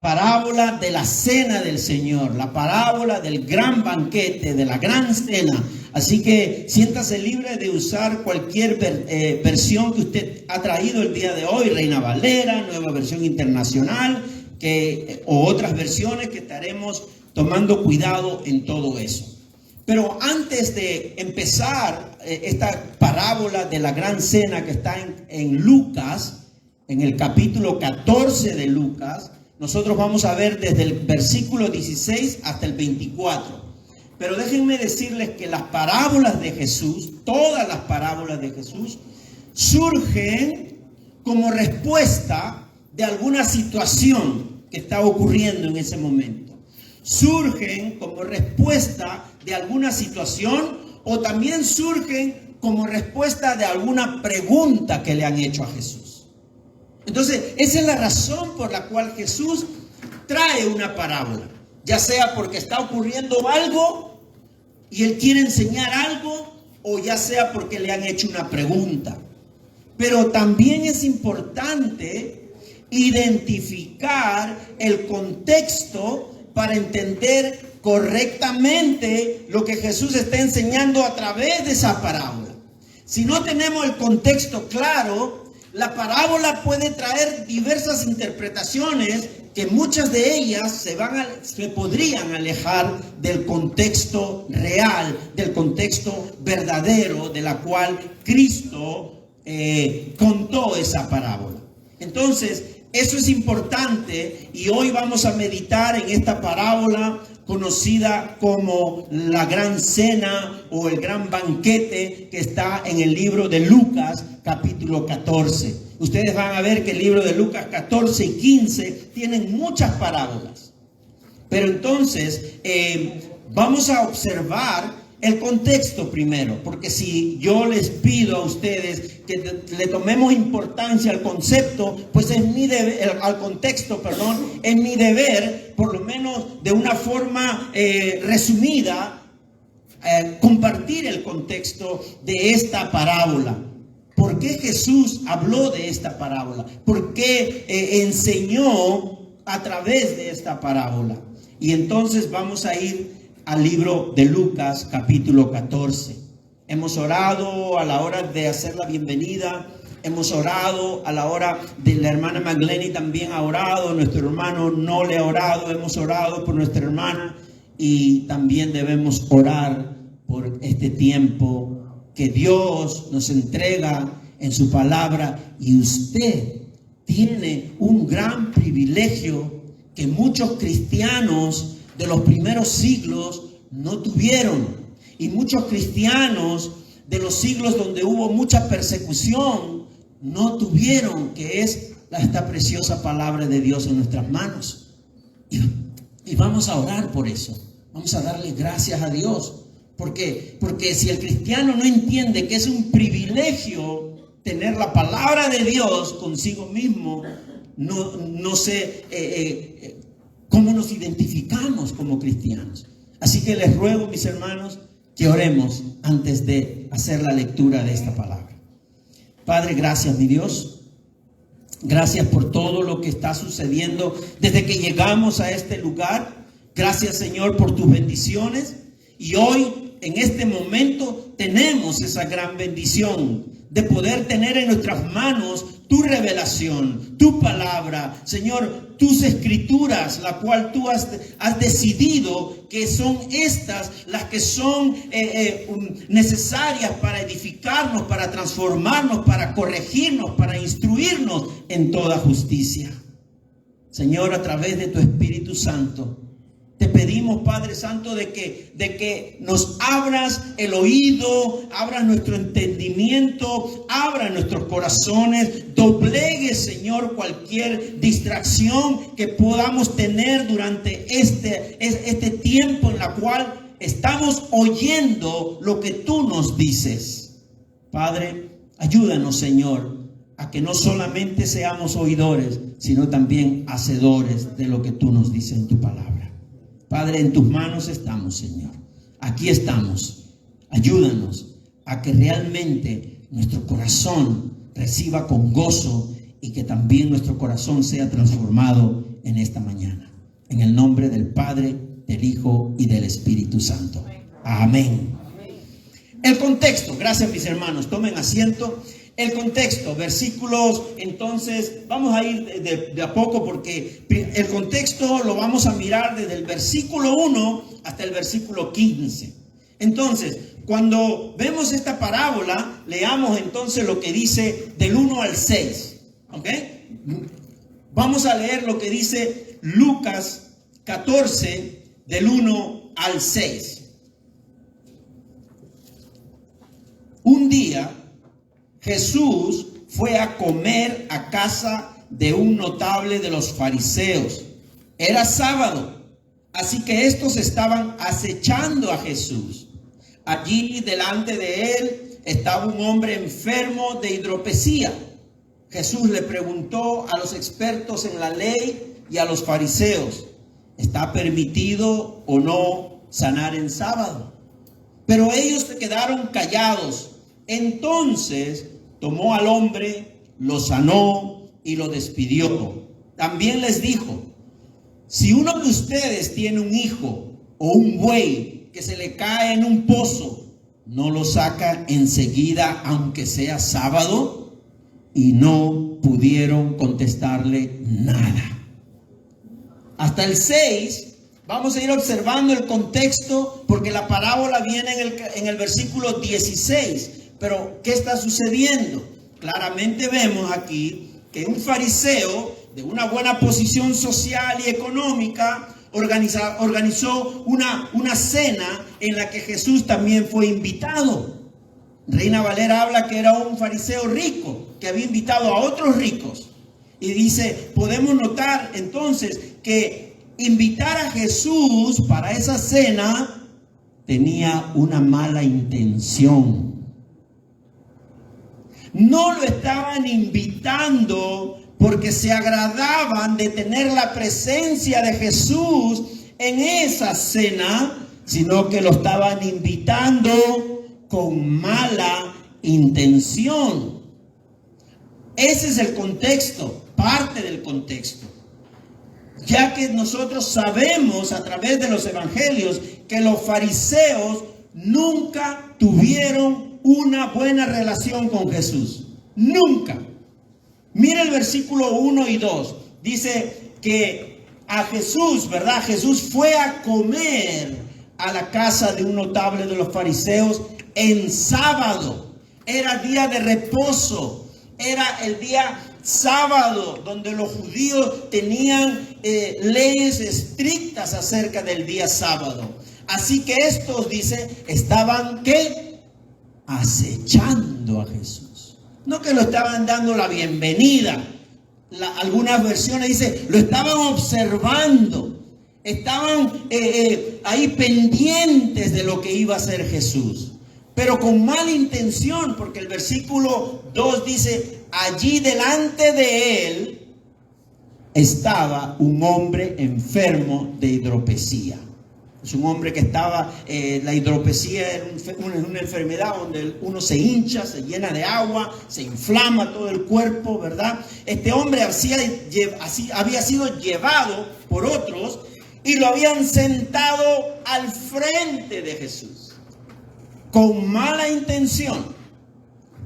parábola de la cena del Señor, la parábola del gran banquete, de la gran cena. Así que siéntase libre de usar cualquier versión que usted ha traído el día de hoy, Reina Valera, Nueva Versión Internacional, o otras versiones, que estaremos tomando cuidado en todo eso. Pero antes de empezar esta parábola de la gran cena que está en Lucas, en el capítulo 14 de Lucas, nosotros vamos a ver desde el versículo 16 hasta el 24. Pero déjenme decirles que las parábolas de Jesús, todas las parábolas de Jesús, surgen como respuesta de alguna situación que está ocurriendo en ese momento. Surgen como respuesta de alguna situación, o también surgen como respuesta de alguna pregunta que le han hecho a Jesús. Entonces, esa es la razón por la cual Jesús trae una parábola, ya sea porque está ocurriendo algo y Él quiere enseñar algo, o ya sea porque le han hecho una pregunta. Pero también es importante identificar el contexto para entender correctamente lo que Jesús está enseñando a través de esa parábola. Si no tenemos el contexto claro, la parábola puede traer diversas interpretaciones que muchas de ellas se podrían alejar del contexto real, del contexto verdadero de la cual Cristo contó esa parábola. Entonces, eso es importante, y hoy vamos a meditar en esta parábola conocida como la gran cena o el gran banquete, que está en el libro de Lucas capítulo 14. Ustedes van a ver que el libro de Lucas 14 y 15 tienen muchas parábolas. Pero entonces vamos a observar el contexto primero, porque si yo les pido a ustedes que le tomemos importancia al concepto, pues es mi deber, al contexto, perdón, es mi deber, por lo menos de una forma resumida, compartir el contexto de esta parábola. ¿Por qué Jesús habló de esta parábola? ¿Por qué enseñó a través de esta parábola? Y entonces vamos a ir al libro de Lucas capítulo 14. Hemos orado a la hora de hacer la bienvenida, hemos orado a la hora de la hermana Magleni, también ha orado, nuestro hermano no le ha orado, hemos orado por nuestra hermana, y también debemos orar por este tiempo que Dios nos entrega en su palabra. Y usted tiene un gran privilegio que muchos cristianos de los primeros siglos no tuvieron, y muchos cristianos de los siglos donde hubo mucha persecución no tuvieron, que es esta preciosa palabra de Dios en nuestras manos. Y vamos a orar por eso, vamos a darle gracias a Dios, porque si el cristiano no entiende que es un privilegio tener la palabra de Dios consigo mismo, no sé cómo nos identificamos como cristianos. Así que les ruego, mis hermanos, que oremos antes de hacer la lectura de esta palabra. Padre, gracias, mi Dios. Gracias por todo lo que está sucediendo desde que llegamos a este lugar. Gracias, Señor, por tus bendiciones. Y hoy, en este momento, tenemos esa gran bendición de poder tener en nuestras manos tu revelación, tu palabra, Señor, tus escrituras, la cual tú has decidido que son estas las que son necesarias para edificarnos, para transformarnos, para corregirnos, para instruirnos en toda justicia. Señor, a través de tu Espíritu Santo, te pedimos, Padre Santo, de que nos abras el oído, abras nuestro entendimiento, abras nuestros corazones, doblegue, Señor, cualquier distracción que podamos tener durante este tiempo en la cual estamos oyendo lo que tú nos dices. Padre, ayúdanos, Señor, a que no solamente seamos oidores, sino también hacedores de lo que tú nos dices en tu palabra. Padre, en tus manos estamos, Señor. Aquí estamos. Ayúdanos a que realmente nuestro corazón reciba con gozo, y que también nuestro corazón sea transformado en esta mañana. En el nombre del Padre, del Hijo y del Espíritu Santo. Amén. El contexto, gracias mis hermanos, tomen asiento. El contexto, versículos, entonces vamos a ir de a poco porque el contexto lo vamos a mirar desde el versículo 1 hasta el versículo 15. Entonces, cuando vemos esta parábola, leamos entonces lo que dice del 1 al 6. ¿Ok? Vamos a leer lo que dice Lucas 14, del 1 al 6. Un día Jesús fue a comer a casa de un notable de los fariseos. Era sábado, así que estos estaban acechando a Jesús. Allí delante de él estaba un hombre enfermo de hidropesía. Jesús le preguntó a los expertos en la ley y a los fariseos: ¿está permitido o no sanar en sábado? Pero ellos se quedaron callados. Entonces tomó al hombre, lo sanó y lo despidió. También les dijo: si uno de ustedes tiene un hijo o un buey que se le cae en un pozo, ¿no lo saca enseguida aunque sea sábado? Y no pudieron contestarle nada. Hasta el 6, vamos a ir observando el contexto porque la parábola viene en el versículo 16. Pero, ¿qué está sucediendo? Claramente vemos aquí que un fariseo de una buena posición social y económica organizó una cena en la que Jesús también fue invitado. Reina Valera habla que era un fariseo rico que había invitado a otros ricos. Y dice, podemos notar entonces que invitar a Jesús para esa cena tenía una mala intención. No lo estaban invitando porque se agradaban de tener la presencia de Jesús en esa cena, sino que lo estaban invitando con mala intención. Ese es el contexto, parte del contexto. Ya que nosotros sabemos a través de los evangelios que los fariseos nunca tuvieron una buena relación con Jesús. Nunca. Mira el versículo 1 y 2. Dice que a Jesús, ¿verdad? Jesús fue a comer a la casa de un notable de los fariseos en sábado. Era día de reposo. Era el día sábado donde los judíos tenían leyes estrictas acerca del día sábado. Así que estos, dice, estaban ¿qué? Acechando a Jesús. No que lo estaban dando la bienvenida. Algunas versiones dice, lo estaban observando. Estaban ahí pendientes de lo que iba a hacer Jesús. Pero con mala intención, porque el versículo 2 dice, allí delante de él estaba un hombre enfermo de hidropesía. Es un hombre que estaba, la hidropesía era una enfermedad donde uno se hincha, se llena de agua, se inflama todo el cuerpo, ¿verdad? Este hombre había sido llevado por otros y lo habían sentado al frente de Jesús. Con mala intención.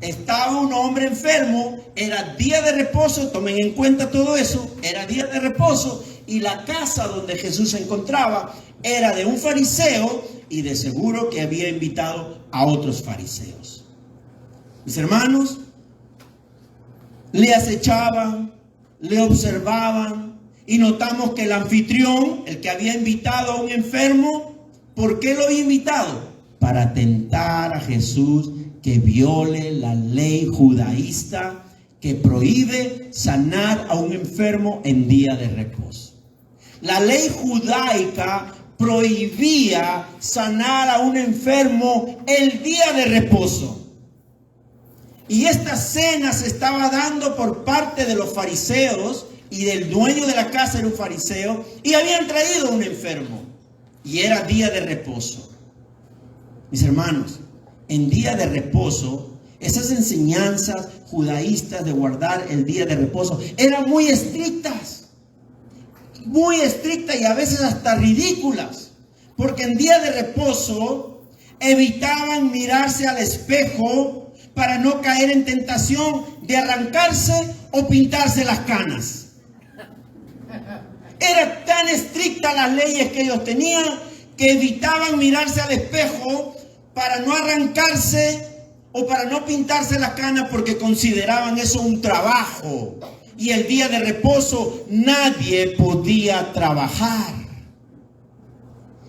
Estaba un hombre enfermo, era día de reposo, tomen en cuenta todo eso, era día de reposo y la casa donde Jesús se encontraba era de un fariseo y de seguro que había invitado a otros fariseos. Mis hermanos, le acechaban, le observaban y notamos que el anfitrión, el que había invitado a un enfermo, ¿por qué lo había invitado? Para tentar a Jesús que viole la ley judaísta que prohíbe sanar a un enfermo en día de reposo. La ley judaica prohibía sanar a un enfermo el día de reposo. Y esta cena se estaba dando por parte de los fariseos y del dueño de la casa era un fariseo y habían traído a un enfermo y era día de reposo. Mis hermanos, en día de reposo, esas enseñanzas judaístas de guardar el día de reposo eran muy estrictas. muy estrictas y a veces hasta ridículas, porque en día de reposo evitaban mirarse al espejo para no caer en tentación de arrancarse o pintarse las canas. Era tan estrictas las leyes que ellos tenían que evitaban mirarse al espejo para no arrancarse o para no pintarse las canas, porque consideraban eso un trabajo. Y el día de reposo nadie podía trabajar.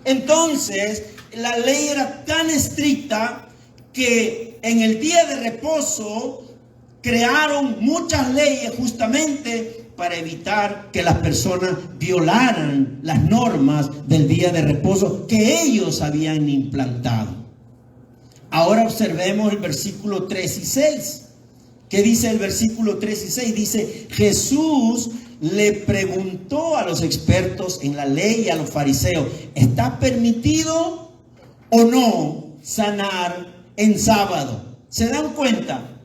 Entonces, la ley era tan estricta que en el día de reposo crearon muchas leyes justamente para evitar que las personas violaran las normas del día de reposo que ellos habían implantado. Ahora observemos el versículo 3 y 6. ¿Qué dice el versículo 3 y 6? Dice, Jesús le preguntó a los expertos en la ley y a los fariseos, ¿está permitido o no sanar en sábado? ¿Se dan cuenta?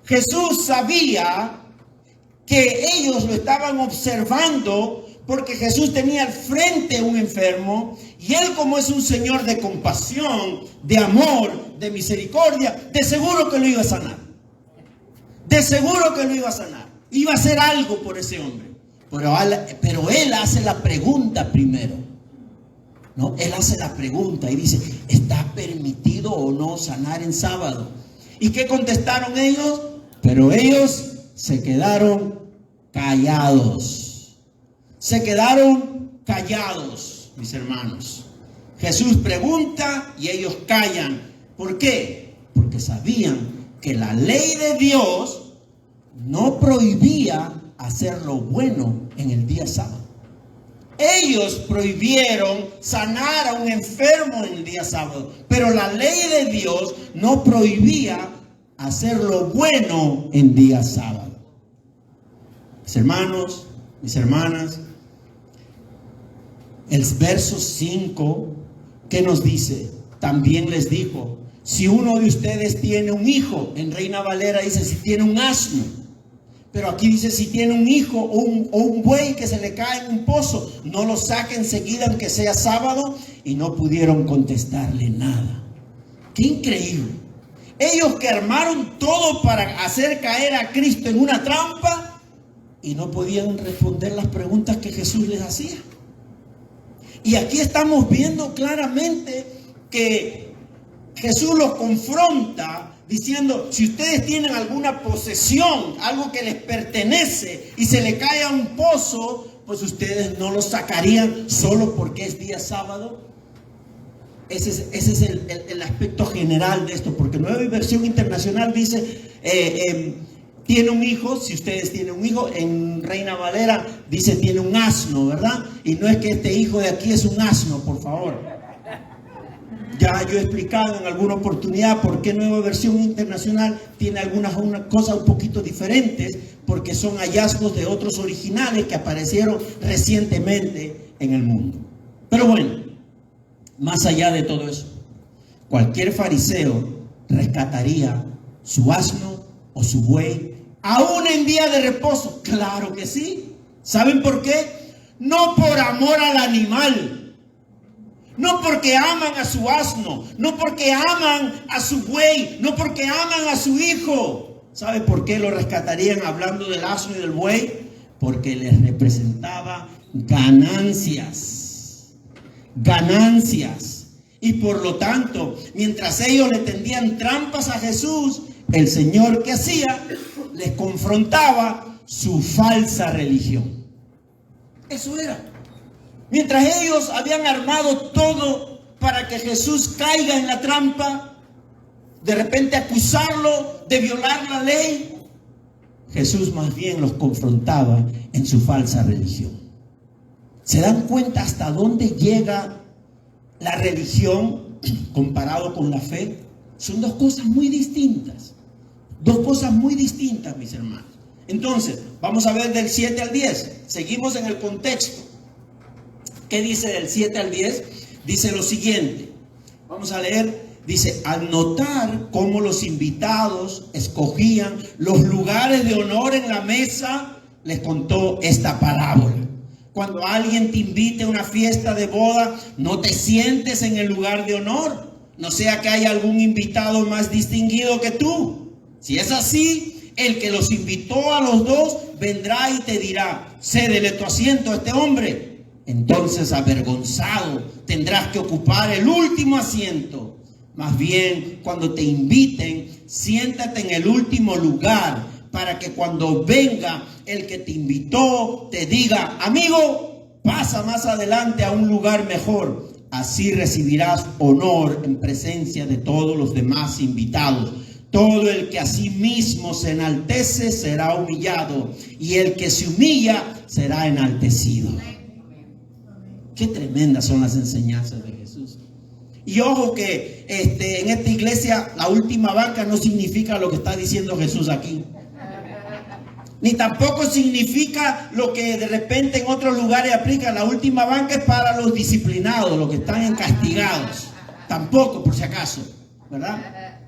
Jesús sabía que ellos lo estaban observando porque Jesús tenía al frente un enfermo y él, como es un Señor de compasión, de amor, de misericordia, de seguro que lo iba a sanar. De seguro que lo iba a sanar. Iba a hacer algo por ese hombre. Pero él hace la pregunta primero. ¿No? Él hace la pregunta y dice, ¿está permitido o no sanar en sábado? ¿Y qué contestaron ellos? Pero ellos se quedaron callados. Se quedaron callados, mis hermanos. Jesús pregunta y ellos callan. ¿Por qué? Porque sabían que la ley de Dios no prohibía hacer lo bueno en el día sábado. Ellos prohibieron sanar a un enfermo en el día sábado, pero la ley de Dios no prohibía hacer lo bueno en día sábado. Mis hermanos, mis hermanas, el verso 5 que nos dice, también les dijo, si uno de ustedes tiene un hijo, en Reina Valera dice si tiene un asno, pero aquí dice si tiene un hijo o un buey que se le cae en un pozo, no lo saque enseguida aunque sea sábado, y no pudieron contestarle nada. ¡Qué increíble! Ellos que armaron todo para hacer caer a Cristo en una trampa y no podían responder las preguntas que Jesús les hacía. Y aquí estamos viendo claramente que Jesús los confronta diciendo, si ustedes tienen alguna posesión, algo que les pertenece y se le cae a un pozo, pues ustedes no lo sacarían solo porque es día sábado. Ese es el aspecto general de esto, porque Nueva Versión Internacional dice, tiene un hijo, si ustedes tienen un hijo, en Reina Valera dice tiene un asno, ¿verdad? Y no es que este hijo de aquí es un asno, por favor. Ya yo he explicado en alguna oportunidad por qué Nueva Versión Internacional tiene algunas cosas un poquito diferentes, porque son hallazgos de otros originales que aparecieron recientemente en el mundo. Pero bueno, más allá de todo eso, cualquier fariseo rescataría su asno o su buey, aún en día de reposo. Claro que sí. ¿Saben por qué? No por amor al animal. No porque aman a su asno, no porque aman a su buey, no porque aman a su hijo. ¿Sabe por qué lo rescatarían hablando del asno y del buey? Porque les representaba ganancias. Ganancias. Y por lo tanto, mientras ellos le tendían trampas a Jesús, el Señor, ¿qué hacía? Les confrontaba su falsa religión. Eso era. Mientras ellos habían armado todo para que Jesús caiga en la trampa, de repente acusarlo de violar la ley, Jesús más bien los confrontaba en su falsa religión. ¿Se dan cuenta hasta dónde llega la religión comparado con la fe? Son dos cosas muy distintas. Dos cosas muy distintas, mis hermanos. Entonces, vamos a ver del 7 al 10. Seguimos en el contexto. ¿Qué dice del 7 al 10? Dice lo siguiente. Vamos a leer. Dice, al notar cómo los invitados escogían los lugares de honor en la mesa, les contó esta parábola. Cuando alguien te invite a una fiesta de boda, no te sientes en el lugar de honor, no sea que haya algún invitado más distinguido que tú. Si es así, el que los invitó a los dos vendrá y te dirá: cédele tu asiento a este hombre. Entonces, avergonzado, tendrás que ocupar el último asiento. Más bien, cuando te inviten, siéntate en el último lugar, para que cuando venga el que te invitó te diga: amigo, pasa más adelante a un lugar mejor. Así recibirás honor en presencia de todos los demás invitados. Todo el que a sí mismo se enaltece será humillado, y el que se humilla será enaltecido. Qué tremendas son las enseñanzas de Jesús. Y ojo que en esta iglesia la última banca no significa lo que está diciendo Jesús aquí. Ni tampoco significa lo que de repente en otros lugares aplica. La última banca es para los disciplinados, los que están castigados. Tampoco, por si acaso, ¿verdad?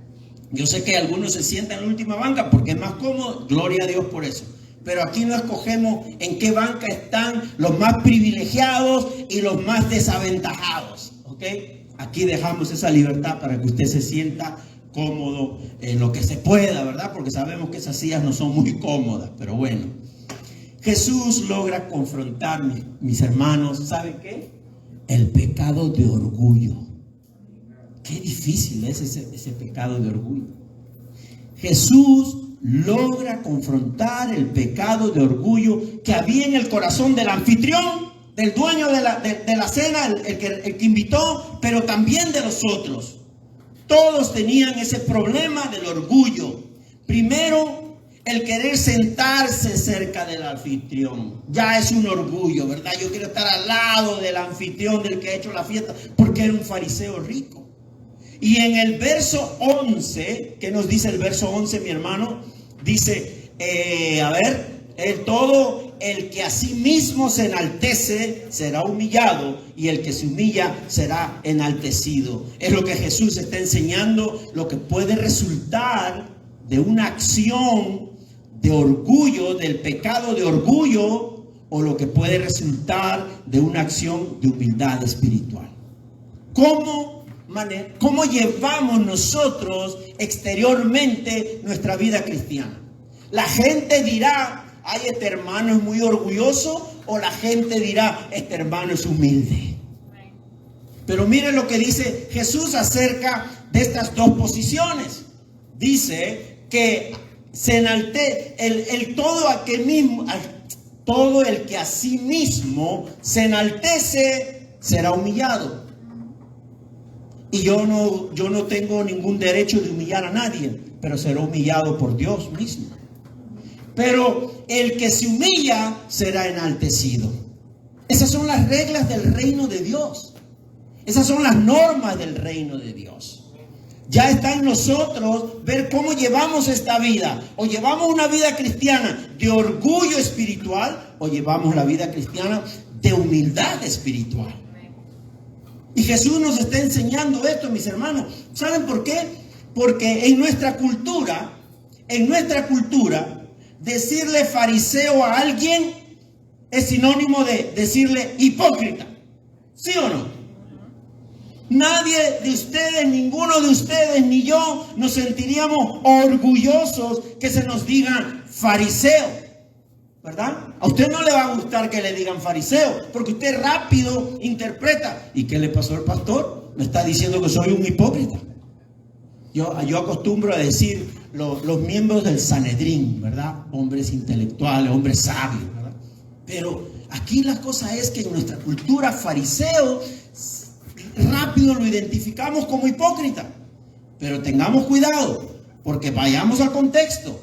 Yo sé que algunos se sientan en la última banca porque es más cómodo, gloria a Dios por eso. Pero aquí no escogemos en qué banca están los más privilegiados y los más desaventajados, ¿ok? Aquí dejamos esa libertad para que usted se sienta cómodo en lo que se pueda, ¿verdad? Porque sabemos que esas sillas no son muy cómodas, pero bueno. Jesús logra confrontar, mis hermanos, ¿saben qué? El pecado de orgullo. Qué difícil es ese pecado de orgullo. Jesús logra confrontar el pecado de orgullo que había en el corazón del anfitrión, del dueño de la cena, el que invitó, pero también de los otros. Todos tenían ese problema del orgullo. Primero, el querer sentarse cerca del anfitrión. Ya es un orgullo, ¿verdad? Yo quiero estar al lado del anfitrión, del que ha hecho la fiesta, porque era un fariseo rico. Y en el verso 11, ¿qué nos dice el verso 11, mi hermano? Dice, todo el que a sí mismo se enaltece será humillado, y el que se humilla será enaltecido. Es lo que Jesús está enseñando, lo que puede resultar de una acción de orgullo, del pecado de orgullo, o lo que puede resultar de una acción de humildad espiritual. ¿Cómo llevamos nosotros exteriormente nuestra vida cristiana? La gente dirá: ay, este hermano es muy orgulloso, o la gente dirá: este hermano es humilde. Pero miren lo que dice Jesús acerca de estas dos posiciones. Dice que se enaltece todo el que a sí mismo se enaltece será humillado. Y yo no tengo ningún derecho de humillar a nadie, pero será humillado por Dios mismo. Pero el que se humilla será enaltecido. Esas son las reglas del reino de Dios. Esas son las normas del reino de Dios. Ya está en nosotros ver cómo llevamos esta vida. O llevamos una vida cristiana de orgullo espiritual, o llevamos la vida cristiana de humildad espiritual. Y Jesús nos está enseñando esto, mis hermanos. ¿Saben por qué? Porque en nuestra cultura, decirle fariseo a alguien es sinónimo de decirle hipócrita. ¿Sí o no? Nadie de ustedes, ninguno de ustedes, ni yo, nos sentiríamos orgullosos que se nos diga fariseo, ¿verdad? A usted no le va a gustar que le digan fariseo, porque usted rápido interpreta. ¿Y qué le pasó al pastor? Me está diciendo que soy un hipócrita. Yo acostumbro a decir los miembros del Sanedrín, ¿verdad? Hombres intelectuales, hombres sabios, ¿verdad? Pero aquí la cosa es que en nuestra cultura fariseo rápido lo identificamos como hipócrita. Pero tengamos cuidado, porque vayamos al contexto.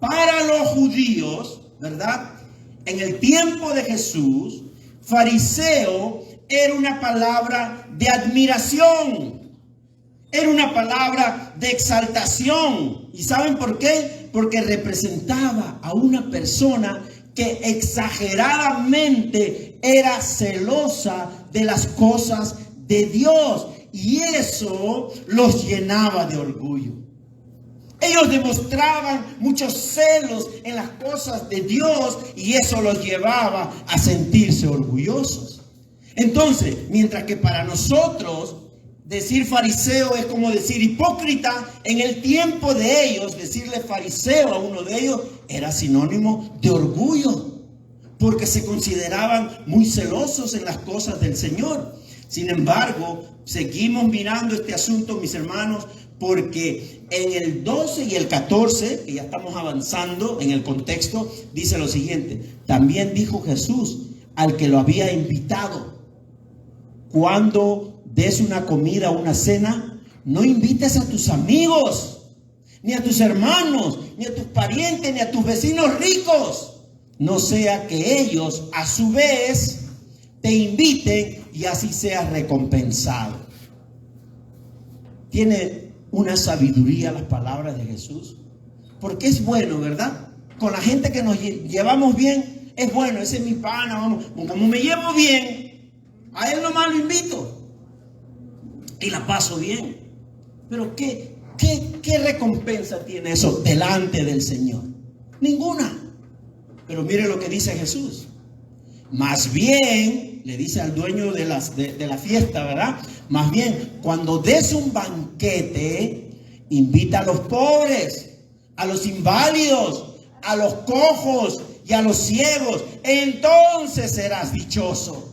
Para los judíos, ¿verdad? En el tiempo de Jesús, fariseo era una palabra de admiración. Era una palabra de exaltación. ¿Y saben por qué? Porque representaba a una persona que exageradamente era celosa de las cosas de Dios. Y eso los llenaba de orgullo. Ellos demostraban muchos celos en las cosas de Dios y eso los llevaba a sentirse orgullosos. Entonces, mientras que para nosotros decir fariseo es como decir hipócrita, en el tiempo de ellos decirle fariseo a uno de ellos era sinónimo de orgullo, porque se consideraban muy celosos en las cosas del Señor. Sin embargo, seguimos mirando este asunto, mis hermanos, porque en el 12 y el 14, que ya estamos avanzando en el contexto, dice lo siguiente: también dijo Jesús al que lo había invitado: cuando des una comida o una cena, no invites a tus amigos, ni a tus hermanos, ni a tus parientes, ni a tus vecinos ricos, no sea que ellos a su vez te inviten y así seas recompensado. Tiene una sabiduría las palabras de Jesús, porque es bueno, ¿verdad? Con la gente que nos llevamos bien, es bueno, ese es mi pana, vamos, como me llevo bien, a él nomás lo invito y la paso bien. Pero ¿qué recompensa tiene eso delante del Señor? Ninguna. Pero mire lo que dice Jesús. Más bien, le dice al dueño de la fiesta, ¿verdad? Más bien, cuando des un banquete, invita a los pobres, a los inválidos, a los cojos y a los ciegos. Entonces serás dichoso.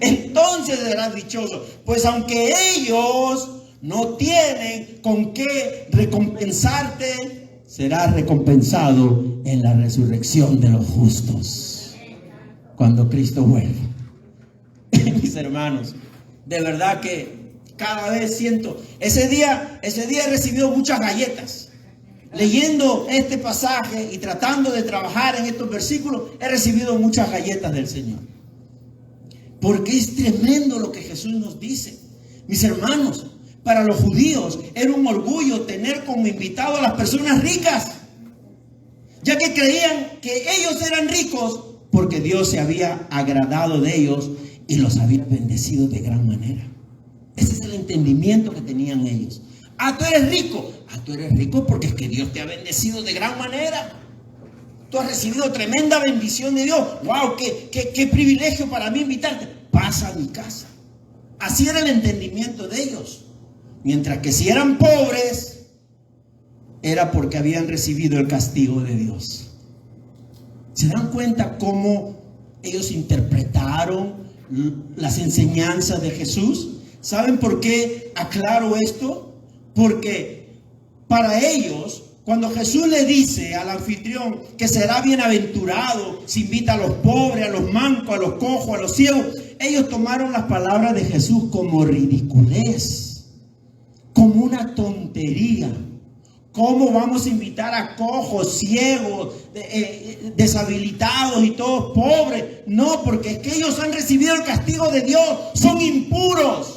Entonces serás dichoso. Pues aunque ellos no tienen con qué recompensarte, serás recompensado en la resurrección de los justos, cuando Cristo vuelva. Mis hermanos, de verdad que cada vez siento, ese día he recibido muchas galletas. Leyendo este pasaje y tratando de trabajar en estos versículos, he recibido muchas galletas del Señor. Porque es tremendo lo que Jesús nos dice. Mis hermanos, para los judíos era un orgullo tener como invitado a las personas ricas, ya que creían que ellos eran ricos porque Dios se había agradado de ellos y los había bendecido de gran manera. Ese es el entendimiento que tenían ellos. Tú eres rico. Tú eres rico porque es que Dios te ha bendecido de gran manera. Tú has recibido tremenda bendición de Dios. ¡Wow! ¡Qué privilegio para mí invitarte! Pasa a mi casa. Así era el entendimiento de ellos. Mientras que si eran pobres, era porque habían recibido el castigo de Dios. ¿Se dan cuenta cómo ellos interpretaron las enseñanzas de Jesús? ¿Saben por qué aclaro esto? Porque para ellos, cuando Jesús le dice al anfitrión que será bienaventurado si invita a los pobres, a los mancos, a los cojos, a los ciegos, ellos tomaron las palabras de Jesús como ridiculez, como una tontería. ¿Cómo vamos a invitar a cojos, ciegos, deshabilitados y todos pobres? No, porque es que ellos han recibido el castigo de Dios, son impuros.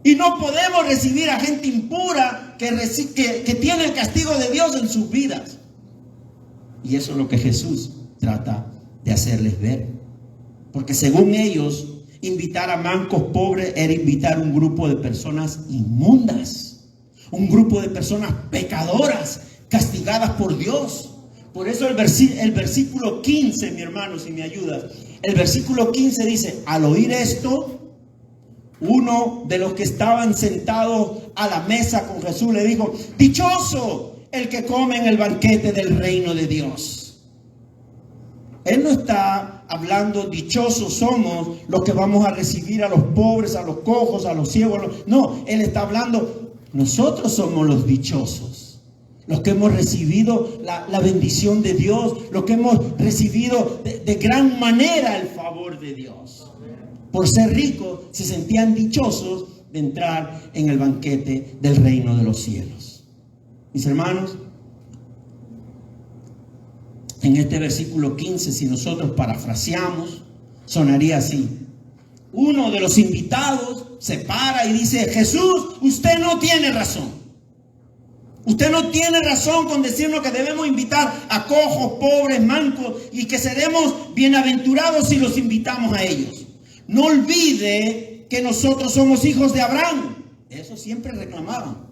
Y no podemos recibir a gente impura que tiene el castigo de Dios en sus vidas. Y eso es lo que Jesús trata de hacerles ver. Porque según ellos, invitar a mancos pobres era invitar a un grupo de personas inmundas, un grupo de personas pecadoras, castigadas por Dios. Por eso el versículo 15, mi hermano, si me ayudas, el versículo 15 dice: al oír esto, uno de los que estaban sentados a la mesa con Jesús le dijo: dichoso el que come en el banquete del reino de Dios. Él no está hablando dichosos somos los que vamos a recibir a los pobres, a los cojos, a los ciegos. No, él está hablando, nosotros somos los dichosos, los que hemos recibido la bendición de Dios, los que hemos recibido de gran manera el favor de Dios. Por ser ricos, se sentían dichosos de entrar en el banquete del reino de los cielos. Mis hermanos, en este versículo 15, si nosotros parafraseamos, sonaría así: uno de los invitados se para y dice: Jesús, usted no tiene razón. Usted no tiene razón con decirnos que debemos invitar a cojos, pobres, mancos y que seremos bienaventurados si los invitamos a ellos. No olvide que nosotros somos hijos de Abraham. Eso siempre reclamaban.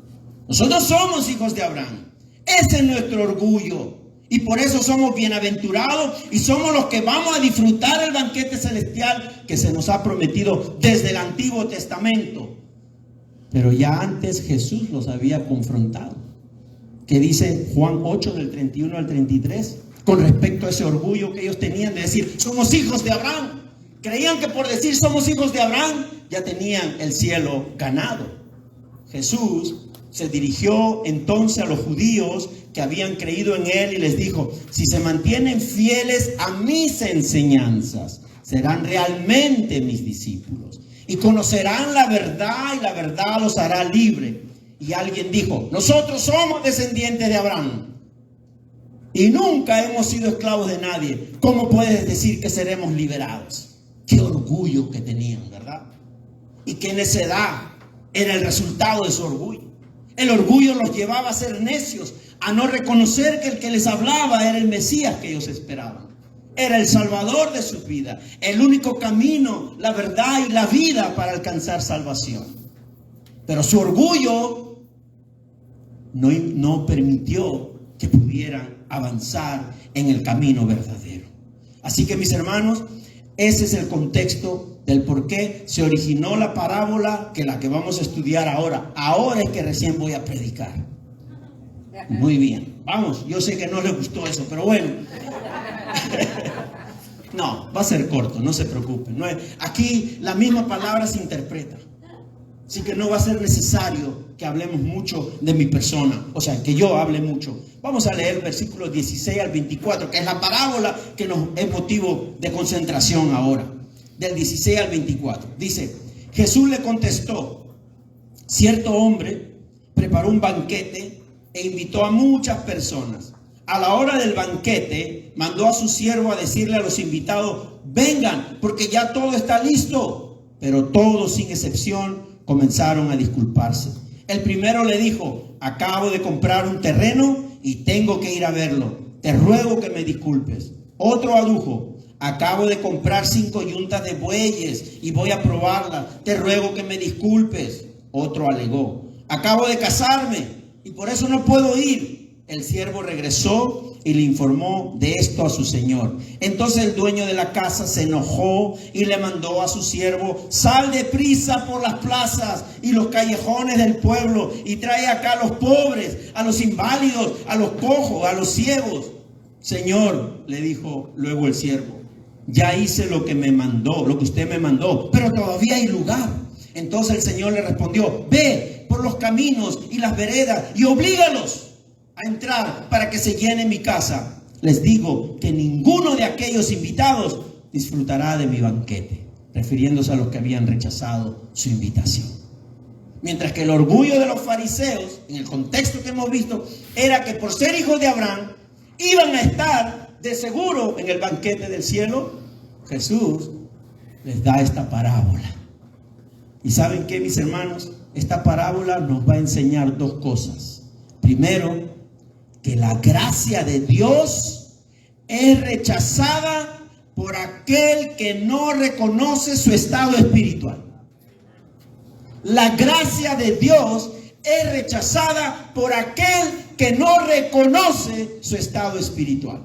Nosotros somos hijos de Abraham. Ese es nuestro orgullo. Y por eso somos bienaventurados y somos los que vamos a disfrutar el banquete celestial que se nos ha prometido desde el Antiguo Testamento. Pero ya antes Jesús los había confrontado. ¿Qué dice Juan 8 del 31 al 33? Con respecto a ese orgullo que ellos tenían de decir, somos hijos de Abraham. Creían que por decir somos hijos de Abraham, ya tenían el cielo ganado. Jesús se dirigió entonces a los judíos que habían creído en él y les dijo, si se mantienen fieles a mis enseñanzas, serán realmente mis discípulos y conocerán la verdad y la verdad los hará libre. Y alguien dijo, nosotros somos descendientes de Abraham y nunca hemos sido esclavos de nadie. ¿Cómo puedes decir que seremos liberados? Qué orgullo que tenían, ¿verdad? Y qué necedad era el resultado de su orgullo. El orgullo los llevaba a ser necios, a no reconocer que el que les hablaba era el Mesías que ellos esperaban. Era el Salvador de su vida, el único camino, la verdad y la vida para alcanzar salvación. Pero su orgullo no permitió que pudieran avanzar en el camino verdadero. Así que mis hermanos, ese es el contexto del por qué se originó la parábola que la que vamos a estudiar ahora. Ahora es que recién voy a predicar. Muy bien, vamos, yo sé que no les gustó eso, pero bueno. No, va a ser corto, no se preocupen. Aquí la misma palabra se interpreta. Así que no va a ser necesario que hablemos mucho de mi persona, o sea, que yo hable mucho. Vamos a leer versículos 16 al 24, que es la parábola que nos es motivo de concentración ahora. Del 16 al 24. Dice, Jesús le contestó, cierto hombre preparó un banquete e invitó a muchas personas. A la hora del banquete, mandó a su siervo a decirle a los invitados, vengan, porque ya todo está listo. Pero todos, sin excepción, comenzaron a disculparse. El primero le dijo, acabo de comprar un terreno y tengo que ir a verlo. Te ruego que me disculpes. Otro adujo, acabo de comprar 5 yuntas de bueyes y voy a probarlas. Te ruego que me disculpes. Otro alegó, acabo de casarme y por eso no puedo ir. El siervo regresó y le informó de esto a su señor. Entonces el dueño de la casa se enojó y le mandó a su siervo, sal deprisa por las plazas y los callejones del pueblo y trae acá a los pobres, a los inválidos, a los cojos, a los ciegos. Señor, le dijo luego el siervo, ya hice lo que me mandó, lo que usted me mandó, pero todavía hay lugar. Entonces el Señor le respondió, ve por los caminos y las veredas y oblígalos a entrar para que se llene mi casa. Les digo que ninguno de aquellos invitados disfrutará de mi banquete, refiriéndose a los que habían rechazado su invitación. Mientras que el orgullo de los fariseos, en el contexto que hemos visto, era que por ser hijos de Abraham, iban a estar de seguro en el banquete del cielo. Jesús les da esta parábola. ¿Y saben qué, mis hermanos? Esta parábola nos va a enseñar dos cosas. Primero, que la gracia de Dios es rechazada por aquel que no reconoce su estado espiritual. La gracia de Dios es rechazada por aquel que no reconoce su estado espiritual.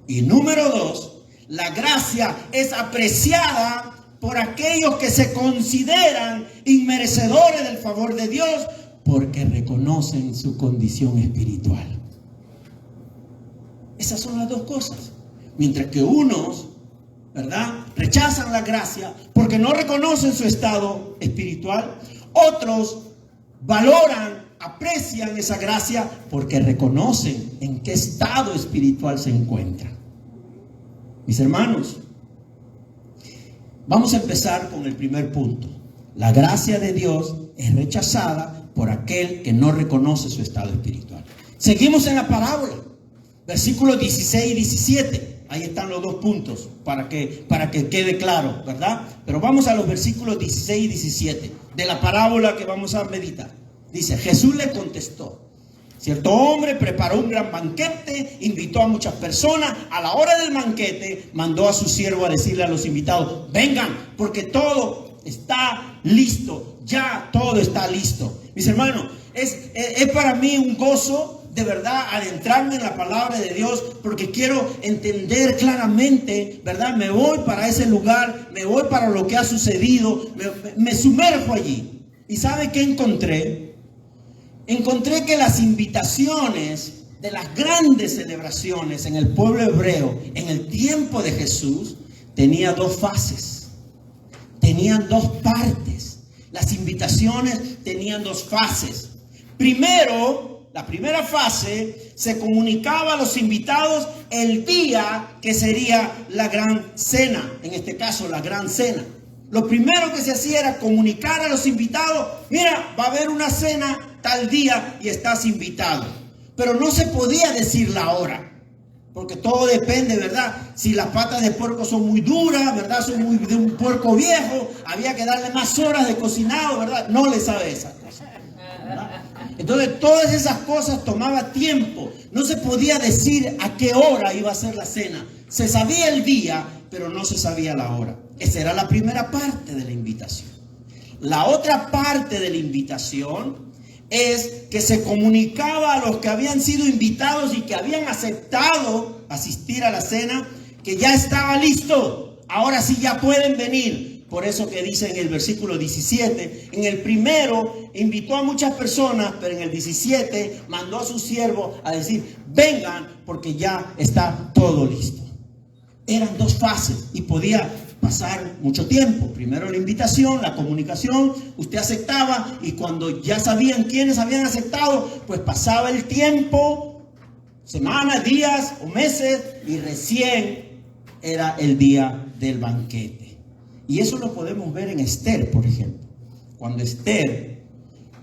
Y número dos, la gracia es apreciada por aquellos que se consideran inmerecedores del favor de Dios porque reconocen su condición espiritual. Esas son las dos cosas. Mientras que unos, ¿verdad?, rechazan la gracia porque no reconocen su estado espiritual, otros valoran, aprecian esa gracia porque reconocen en qué estado espiritual se encuentran. Mis hermanos, vamos a empezar con el primer punto. La gracia de Dios es rechazada por aquel que no reconoce su estado espiritual. Seguimos en la parábola, versículos 16 y 17. Ahí están los dos puntos para que quede claro, ¿verdad? Pero vamos a los versículos 16 y 17 de la parábola que vamos a meditar. Dice, Jesús le contestó, cierto hombre preparó un gran banquete, invitó a muchas personas. A la hora del banquete mandó a su siervo a decirle a los invitados, vengan, porque todo está listo, ya todo está listo. Mis hermanos, es para mí un gozo de verdad adentrarme en la palabra de Dios, porque quiero entender claramente, ¿verdad? Me voy para ese lugar, me voy para lo que ha sucedido, me sumerjo allí. ¿Y sabe qué encontré? Encontré que las invitaciones de las grandes celebraciones en el pueblo hebreo, en el tiempo de Jesús, tenía dos fases, tenían dos partes. Las invitaciones tenían dos fases. Primero, la primera fase, se comunicaba a los invitados el día que sería la gran cena, en este caso la gran cena. Lo primero que se hacía era comunicar a los invitados: mira, va a haber una cena tal día y estás invitado. Pero no se podía decir la hora, porque todo depende, ¿verdad? Si las patas de puerco son muy duras, ¿verdad? Son muy de un puerco viejo, había que darle más horas de cocinado, ¿verdad? No le sabe esa cosa, ¿verdad? Entonces todas esas cosas tomaba tiempo. No se podía decir a qué hora iba a ser la cena. Se sabía el día, pero no se sabía la hora. Esa era la primera parte de la invitación. La otra parte de la invitación es que se comunicaba a los que habían sido invitados y que habían aceptado asistir a la cena, que ya estaba listo, ahora sí ya pueden venir. Por eso que dice en el versículo 17, en el primero invitó a muchas personas, pero en el 17 mandó a su siervo a decir: vengan, porque ya está todo listo. Eran dos fases y podía pasar mucho tiempo. Primero la invitación, la comunicación, usted aceptaba, y cuando ya sabían quiénes habían aceptado, pues pasaba el tiempo, semanas, días o meses, y recién era el día del banquete. Y eso lo podemos ver en Esther, por ejemplo. Cuando Esther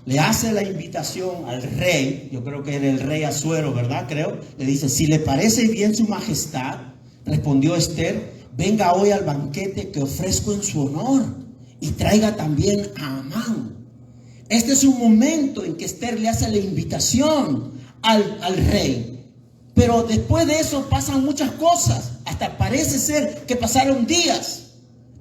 le hace la invitación al rey, yo creo que era el rey Asuero, ¿verdad? Creo, le dice: si le parece bien su majestad, respondió Esther, venga hoy al banquete que ofrezco en su honor, y traiga también a Amán. Este es un momento en que Esther le hace la invitación al rey. Pero después de eso pasan muchas cosas. Hasta parece ser que pasaron días.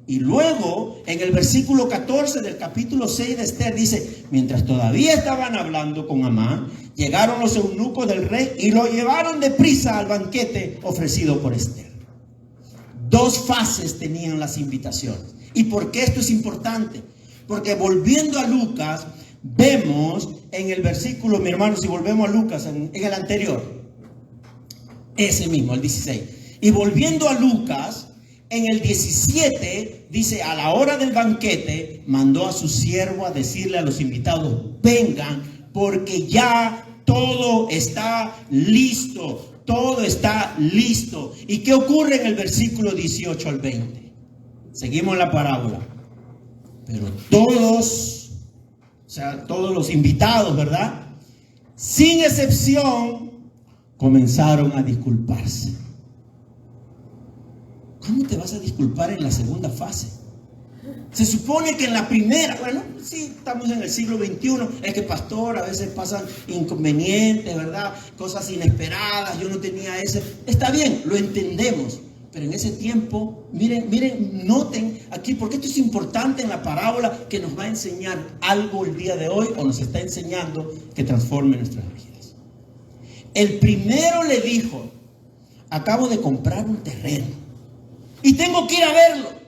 Y luego, en el versículo 14 del capítulo 6 de Esther dice: mientras todavía estaban hablando con Amán, llegaron los eunucos del rey y lo llevaron deprisa al banquete ofrecido por Esther. Dos fases tenían las invitaciones. ¿Y por qué esto es importante? Porque volviendo a Lucas, vemos en el versículo, mi hermano, si volvemos a Lucas, en el anterior, ese mismo, el 16. Y volviendo a Lucas, en el 17, dice: a la hora del banquete, mandó a su siervo a decirle a los invitados: vengan, porque ya todo está listo. Todo está listo. ¿Y qué ocurre en el versículo 18 al 20? Seguimos la parábola. Pero todos, o sea, todos los invitados, ¿verdad?, sin excepción, comenzaron a disculparse. ¿Cómo te vas a disculpar en la segunda fase? Se supone que en la primera, bueno, sí, estamos en el siglo XXI, es que pastor, a veces pasan inconvenientes, ¿verdad? Cosas inesperadas, yo no tenía ese. Está bien, lo entendemos, pero en ese tiempo, miren, noten aquí, porque esto es importante en la parábola que nos va a enseñar algo el día de hoy, o nos está enseñando que transforme nuestras vidas. El primero le dijo: acabo de comprar un terreno y tengo que ir a verlo.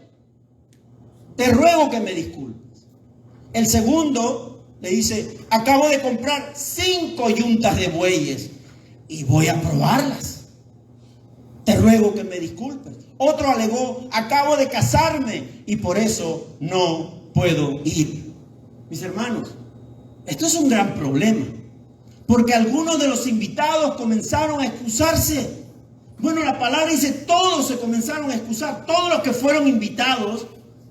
Te ruego que me disculpes. El segundo le dice: acabo de comprar 5 yuntas de bueyes y voy a probarlas. Te ruego que me disculpes. Otro alegó: acabo de casarme y por eso no puedo ir. Mis hermanos, esto es un gran problema, porque algunos de los invitados comenzaron a excusarse. Bueno, la palabra dice: todos se comenzaron a excusar. Todos los que fueron invitados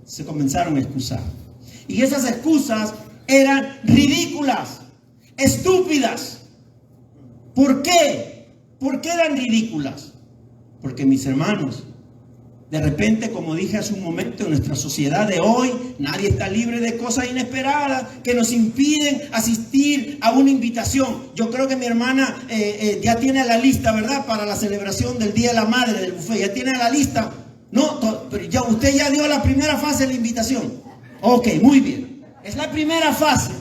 se comenzaron a excusar. Y esas excusas eran ridículas, estúpidas. ¿Por qué? ¿Por qué eran ridículas? Porque, mis hermanos, de repente, como dije hace un momento, en nuestra sociedad de hoy, nadie está libre de cosas inesperadas que nos impiden asistir a una invitación. Yo creo que mi hermana ya tiene la lista, ¿verdad?, para la celebración del Día de la Madre, del buffet. Ya tiene la lista. No, pero ya, usted ya dio la primera fase de la invitación. Ok, muy bien. Es la primera fase.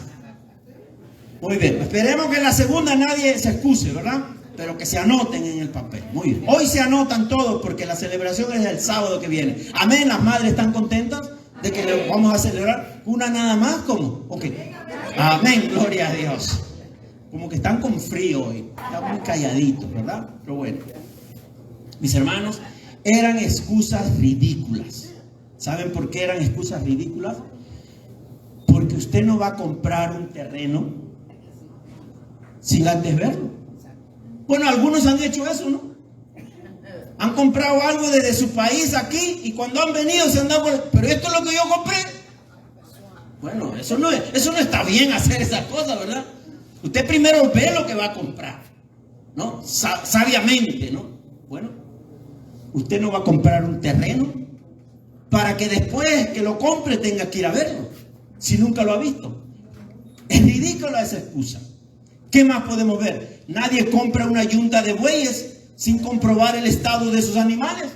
Muy bien, esperemos que en la segunda nadie se excuse, ¿verdad? Pero que se anoten en el papel. Muy bien. Hoy se anotan todos porque la celebración es el sábado que viene. Amén, las madres están contentas de que le vamos a celebrar una nada más, ¿cómo? Ok. Amén, gloria a Dios. Como que están con frío hoy, están muy calladitos, ¿verdad? Pero bueno, mis hermanos, eran excusas ridículas. ¿Saben por qué eran excusas ridículas? Porque usted no va a comprar un terreno sin antes verlo. Bueno, algunos han hecho eso, ¿no? Han comprado algo desde su país aquí y cuando han venido se han dado por... Pero esto es lo que yo compré. Bueno, eso no está bien hacer esa cosa, ¿verdad? Usted primero ve lo que va a comprar, ¿no? Sabiamente, ¿no? Bueno, usted no va a comprar un terreno para que después que lo compre tenga que ir a verlo, si nunca lo ha visto. Es ridícula esa excusa. ¿Qué más podemos ver? Nadie compra una yunta de bueyes sin comprobar el estado de sus animales.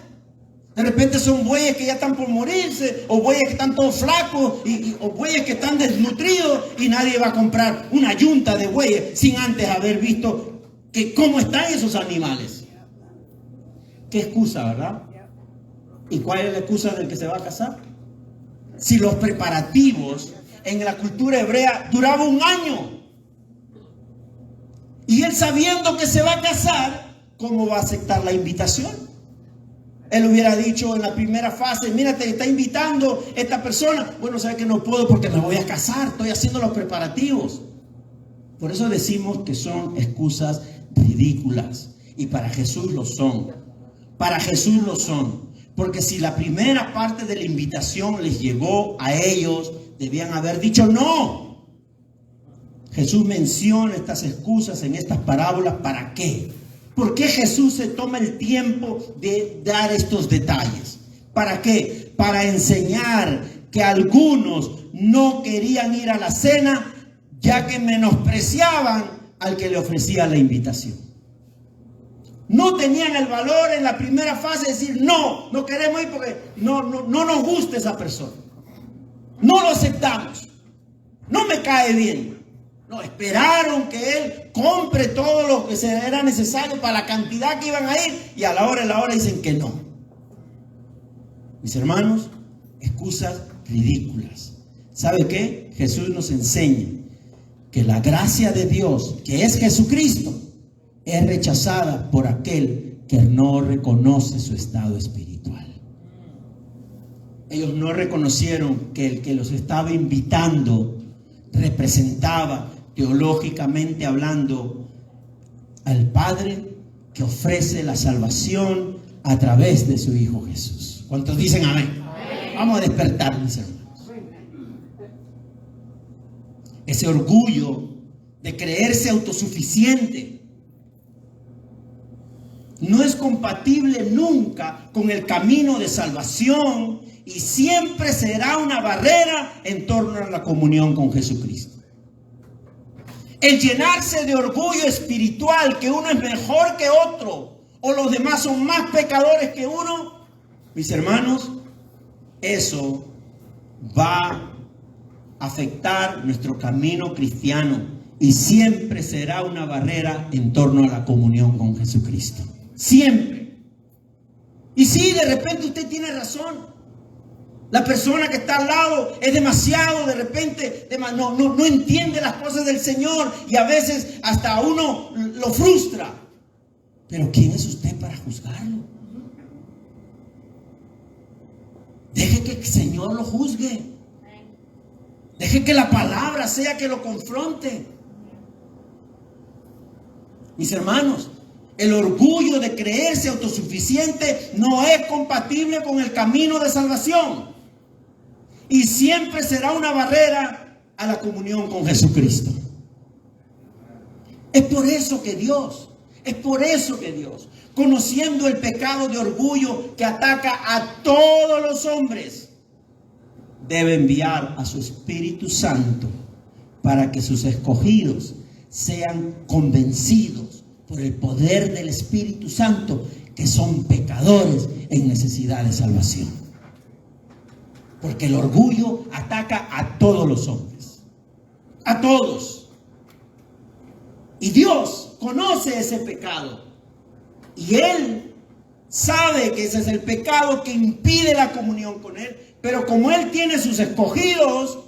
De repente son bueyes que ya están por morirse, o bueyes que están todos flacos, o bueyes que están desnutridos, y nadie va a comprar una yunta de bueyes sin antes haber visto que cómo están esos animales. Qué excusa, ¿verdad? ¿Y cuál es la excusa del que se va a casar? Si los preparativos en la cultura hebrea duraban un año, y él sabiendo que se va a casar, ¿cómo va a aceptar la invitación? Él hubiera dicho en la primera fase, mira, te está invitando esta persona. Bueno, sabe que no puedo porque me voy a casar, estoy haciendo los preparativos. Por eso decimos que son excusas ridículas. Y para Jesús lo son. Para Jesús lo son. Porque si la primera parte de la invitación les llegó a ellos, debían haber dicho no. Jesús menciona estas excusas en estas parábolas. ¿Para qué? ¿Por qué Jesús se toma el tiempo de dar estos detalles? ¿Para qué? Para enseñar que algunos no querían ir a la cena, ya que menospreciaban al que le ofrecía la invitación. No tenían el valor en la primera fase de decir, no queremos ir porque no nos gusta esa persona. No lo aceptamos. No me cae bien. No, esperaron que él compre todo lo que era necesario para la cantidad que iban a ir y a la hora dicen que no. Mis hermanos, excusas ridículas. ¿Sabe qué? Jesús nos enseña que la gracia de Dios, que es Jesucristo, es rechazada por aquel que no reconoce su estado espiritual. Ellos no reconocieron que el que los estaba invitando representaba, teológicamente hablando, al Padre que ofrece la salvación a través de su Hijo Jesús. ¿Cuántos dicen amén? Amén. Vamos a despertar, mis hermanos. Ese orgullo de creerse autosuficiente no es compatible nunca con el camino de salvación y siempre será una barrera en torno a la comunión con Jesucristo. El llenarse de orgullo espiritual, que uno es mejor que otro, o los demás son más pecadores que uno, mis hermanos, eso va a afectar nuestro camino cristiano y siempre será una barrera en torno a la comunión con Jesucristo. Siempre. Y sí, de repente usted tiene razón. La persona que está al lado es demasiado, de repente, no entiende las cosas del Señor y a veces hasta a uno lo frustra. Pero ¿quién es usted para juzgarlo? Deje que el Señor lo juzgue. Deje que la palabra sea que lo confronte. Mis hermanos, el orgullo de creerse autosuficiente no es compatible con el camino de salvación. Y siempre será una barrera a la comunión con Jesucristo. Es por eso que Dios, conociendo el pecado de orgullo que ataca a todos los hombres, debe enviar a su Espíritu Santo para que sus escogidos sean convencidos por el poder del Espíritu Santo que son pecadores en necesidad de salvación. Porque el orgullo ataca a todos los hombres. A todos. Y Dios conoce ese pecado. Y Él sabe que ese es el pecado que impide la comunión con Él. Pero como Él tiene sus escogidos,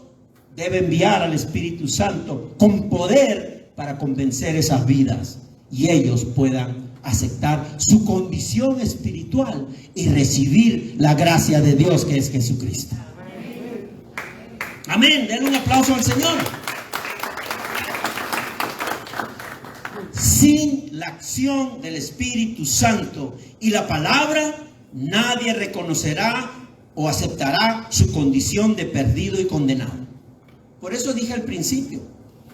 debe enviar al Espíritu Santo con poder para convencer esas vidas y ellos puedan aceptar su condición espiritual y recibir la gracia de Dios, que es Jesucristo. Amén. Denle un aplauso al Señor. Sin la acción del Espíritu Santo y la palabra, nadie reconocerá o aceptará su condición de perdido y condenado. Por eso dije al principio,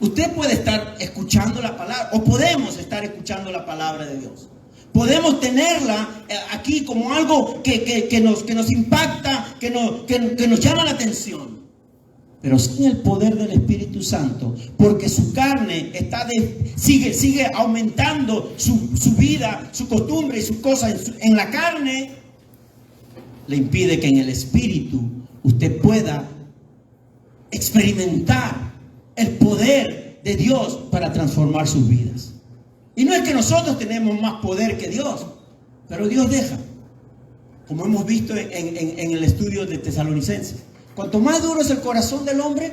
usted puede estar escuchando la palabra, o podemos estar escuchando la palabra de Dios. Podemos tenerla aquí como algo que nos impacta, que nos llama la atención. Pero sin el poder del Espíritu Santo, porque su carne sigue aumentando su vida, su costumbre y sus cosas en la carne, le impide que en el Espíritu usted pueda experimentar el poder de Dios para transformar sus vidas. Y no es que nosotros tenemos más poder que Dios, pero Dios deja, como hemos visto en el estudio de Tesalonicenses. Cuanto más duro es el corazón del hombre,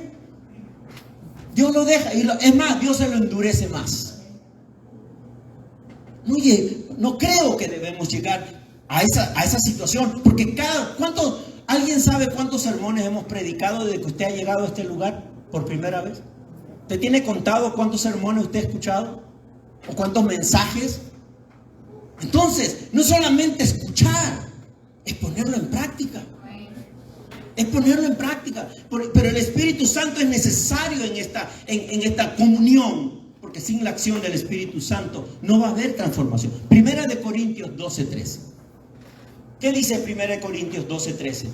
Dios lo deja. Es más, Dios se lo endurece más. No creo que debemos llegar a esa situación, porque ¿alguien sabe cuántos sermones hemos predicado desde que usted ha llegado a este lugar por primera vez? ¿Usted tiene contado cuántos sermones usted ha escuchado? ¿O cuántos mensajes? Entonces, no solamente escuchar, es ponerlo en práctica. Es ponerlo en práctica. Pero el Espíritu Santo es necesario en esta comunión, porque sin la acción del Espíritu Santo no va a haber transformación. Primera de Corintios 12:13. ¿Qué dice Primera de Corintios 12:13?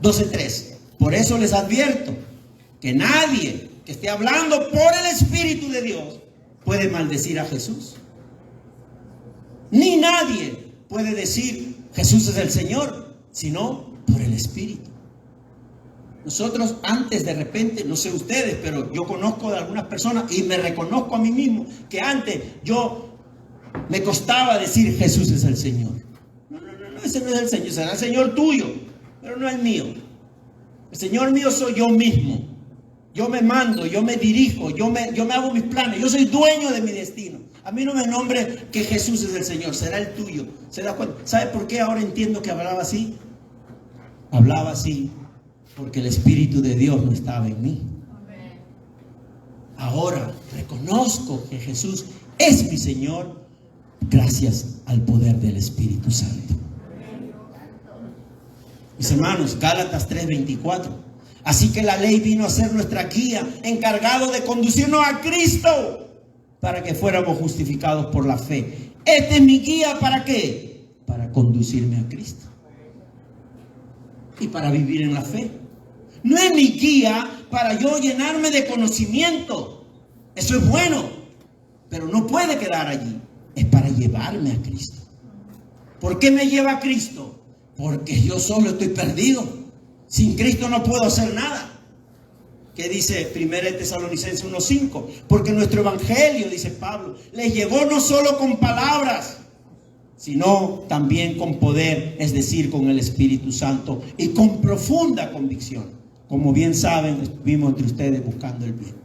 12:3. Por eso les advierto que nadie que esté hablando por el Espíritu de Dios puede maldecir a Jesús. Ni nadie puede decir Jesús es el Señor, sino por el Espíritu. Nosotros antes, de repente, no sé ustedes, pero yo conozco de algunas personas y me reconozco a mí mismo que antes yo me costaba decir Jesús es el Señor. No, ese no es el Señor, será el Señor tuyo, pero no es mío. El Señor mío soy yo mismo. Yo me mando, yo me dirijo, yo me hago mis planes, yo soy dueño de mi destino. A mí no me nombre que Jesús es el Señor, será el tuyo. ¿Se da cuenta? ¿Sabe por qué ahora entiendo que hablaba así? Hablaba así porque el Espíritu de Dios no estaba en mí. Ahora reconozco que Jesús es mi Señor gracias al poder del Espíritu Santo. Mis hermanos, Gálatas 3:24. Así que la ley vino a ser nuestra guía, encargado de conducirnos a Cristo para que fuéramos justificados por la fe. Este es mi guía, ¿para qué? Para conducirme a Cristo y para vivir en la fe. No es mi guía para yo llenarme de conocimiento. Eso es bueno, pero no puede quedar allí. Es para llevarme a Cristo. ¿Por qué me lleva a Cristo? Porque yo solo estoy perdido. Sin Cristo no puedo hacer nada. ¿Qué dice 1 Tesalonicenses 1:5? Porque nuestro evangelio, dice Pablo, les llegó no solo con palabras, sino también con poder, es decir, con el Espíritu Santo y con profunda convicción. Como bien saben, estuvimos entre ustedes buscando el bien.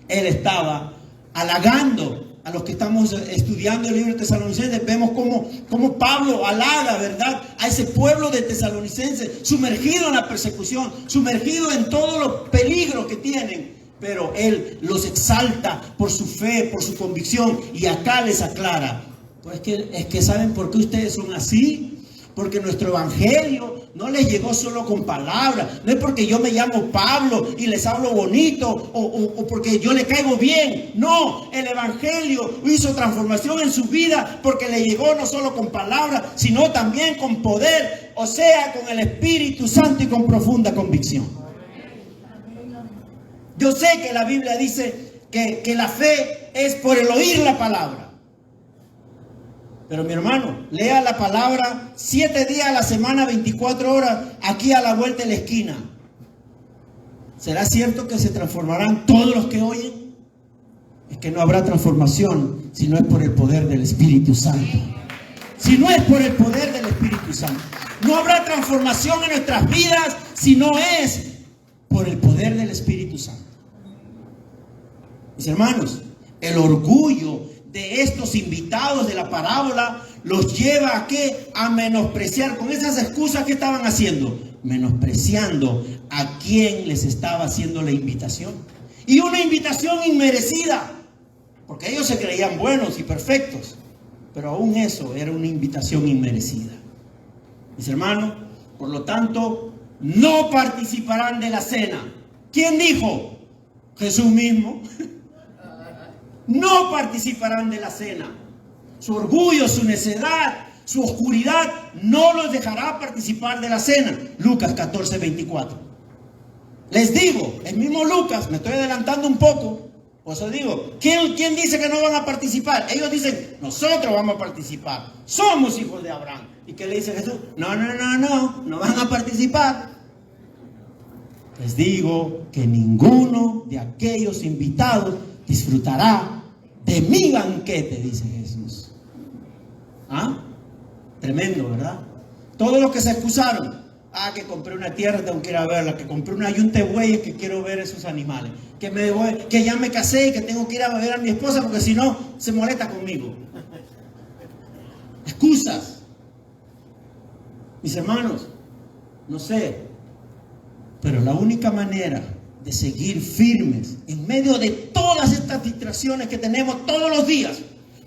Él estaba halagando a los que estamos estudiando el libro de Tesalonicenses. Vemos cómo Pablo halaga, ¿verdad?, a ese pueblo de Tesalonicenses, sumergido en la persecución, sumergido en todos los peligros que tienen. Pero él los exalta por su fe, por su convicción. Y acá les aclara, pues es que ¿saben por qué ustedes son así? Porque nuestro evangelio no les llegó solo con palabras. No es porque yo me llamo Pablo y les hablo bonito o porque yo le caigo bien. No, el evangelio hizo transformación en su vida porque le llegó no solo con palabras, sino también con poder, o sea, con el Espíritu Santo y con profunda convicción. Yo sé que la Biblia dice que la fe es por el oír la palabra. Pero mi hermano, lea la palabra 7 días a la semana, 24 horas, aquí a la vuelta de la esquina. ¿Será cierto que se transformarán todos los que oyen? Es que no habrá transformación si no es por el poder del Espíritu Santo. Si no es por el poder del Espíritu Santo. No habrá transformación en nuestras vidas si no es por el poder del Espíritu Santo. Mis hermanos, el orgullo de estos invitados de la parábola los lleva a ¿qué? A menospreciar con esas excusas que estaban haciendo. Menospreciando a quien les estaba haciendo la invitación. Y una invitación inmerecida. Porque ellos se creían buenos y perfectos. Pero aún eso era una invitación inmerecida. Mis hermanos, por lo tanto, no participarán de la cena. ¿Quién dijo? Jesús mismo. No participarán de la cena. Su orgullo, su necedad, su oscuridad no los dejará participar de la cena. Lucas 14:24. Les digo, el mismo Lucas, me estoy adelantando un poco. Por eso digo, ¿quién dice que no van a participar? Ellos dicen, nosotros vamos a participar. Somos hijos de Abraham. ¿Y qué le dice Jesús? No van a participar. Les digo que ninguno de aquellos invitados disfrutará de mi banquete, dice Jesús. ¿Ah? Tremendo, ¿verdad? Todos los que se excusaron. Que compré una tierra, tengo que ir a verla. Que compré una yunta de bueyes, que quiero ver esos animales. Que ya me casé y que tengo que ir a ver a mi esposa porque si no, se molesta conmigo. Excusas. Mis hermanos, no sé, pero la única manera de seguir firmes en medio de todas estas distracciones que tenemos todos los días,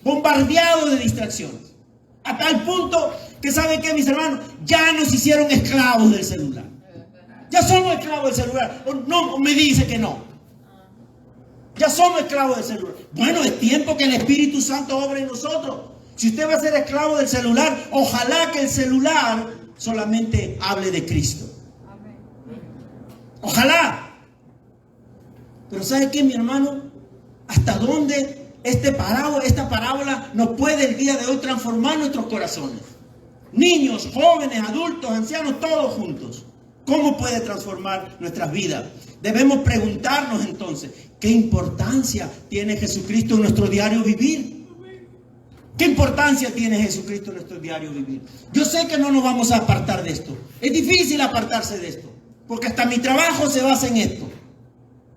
bombardeados de distracciones, a tal punto que ¿saben qué, mis hermanos? Ya nos hicieron esclavos del celular. Ya somos esclavos del celular. No, me dice que no. Ya somos esclavos del celular. Bueno, es tiempo que el Espíritu Santo obre en nosotros. Si usted va a ser esclavo del celular, ojalá que el celular solamente hable de Cristo. Ojalá. Pero ¿sabe qué, mi hermano? ¿Hasta dónde esta parábola nos puede el día de hoy transformar nuestros corazones? Niños, jóvenes, adultos, ancianos, todos juntos. ¿Cómo puede transformar nuestras vidas? Debemos preguntarnos entonces, ¿qué importancia tiene Jesucristo en nuestro diario vivir? ¿Qué importancia tiene Jesucristo en nuestro diario vivir? Yo sé que no nos vamos a apartar de esto. Es difícil apartarse de esto, porque hasta mi trabajo se basa en esto.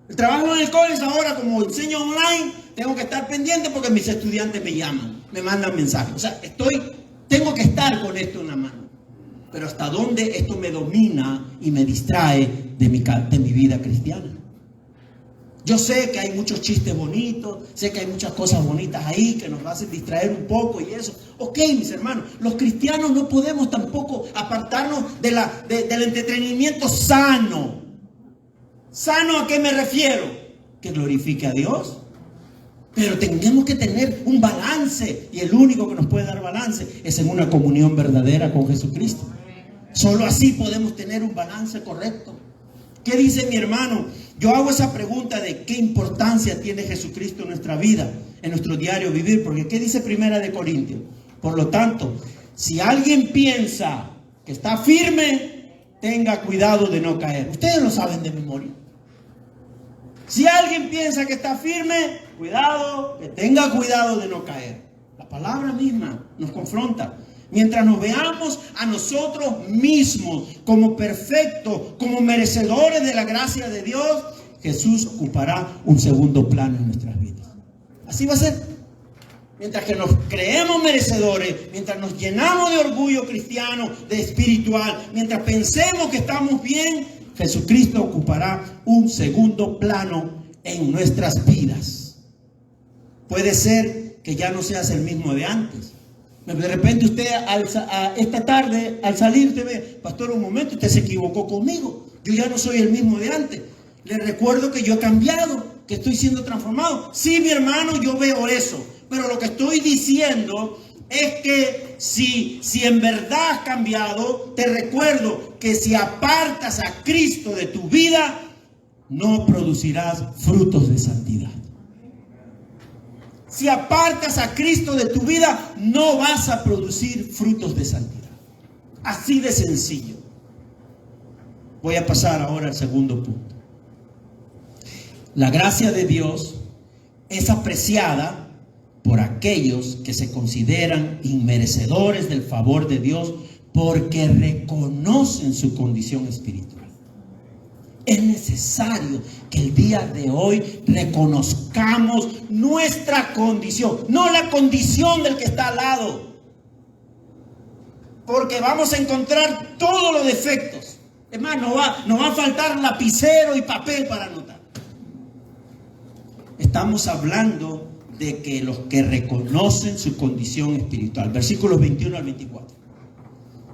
El trabajo en el college ahora, como enseño online, tengo que estar pendiente porque mis estudiantes me llaman, me mandan mensajes. O sea, tengo que estar con esto en la mano. Pero hasta dónde esto me domina y me distrae de mi vida cristiana. Yo sé que hay muchos chistes bonitos, sé que hay muchas cosas bonitas ahí que nos hacen distraer un poco y eso. Ok, mis hermanos, los cristianos no podemos tampoco apartarnos del entretenimiento sano. ¿Sano a qué me refiero? Que glorifique a Dios. Pero tenemos que tener un balance, y el único que nos puede dar balance es en una comunión verdadera con Jesucristo. Solo así podemos tener un balance correcto. ¿Qué dice mi hermano? Yo hago esa pregunta de qué importancia tiene Jesucristo en nuestra vida, en nuestro diario vivir, porque ¿qué dice 1 Corintios? Por lo tanto, si alguien piensa que está firme, tenga cuidado de no caer. Ustedes lo saben de memoria. Si alguien piensa que está firme, cuidado, que tenga cuidado de no caer. La palabra misma nos confronta. Mientras nos veamos a nosotros mismos como perfectos, como merecedores de la gracia de Dios, Jesús ocupará un segundo plano en nuestras vidas. Así va a ser. Mientras que nos creemos merecedores, mientras nos llenamos de orgullo cristiano, de espiritual, mientras pensemos que estamos bien, Jesucristo ocupará un segundo plano en nuestras vidas. Puede ser que ya no seas el mismo de antes. De repente usted esta tarde al salir te ve, pastor, un momento, usted se equivocó conmigo. Yo ya no soy el mismo de antes. Le recuerdo que yo he cambiado, que estoy siendo transformado. Sí, mi hermano, yo veo eso. Pero lo que estoy diciendo es que si en verdad has cambiado, te recuerdo que si apartas a Cristo de tu vida, no producirás frutos de santidad. Si apartas a Cristo de tu vida, no vas a producir frutos de santidad. Así de sencillo. Voy a pasar ahora al segundo punto. La gracia de Dios es apreciada por aquellos que se consideran inmerecedores del favor de Dios porque reconocen su condición espiritual. Es necesario que el día de hoy reconozcamos nuestra condición, no la condición del que está al lado, porque vamos a encontrar todos los defectos. Es más, nos va a faltar lapicero y papel para anotar. Estamos hablando de que los que reconocen su condición espiritual. Versículos 21 al 24.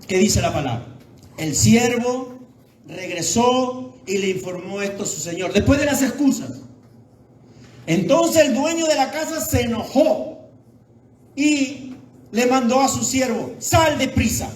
¿Qué dice la palabra? El siervo regresó y le informó esto a su señor. Después de las excusas. Entonces el dueño de la casa se enojó y le mandó a su siervo: sal deprisa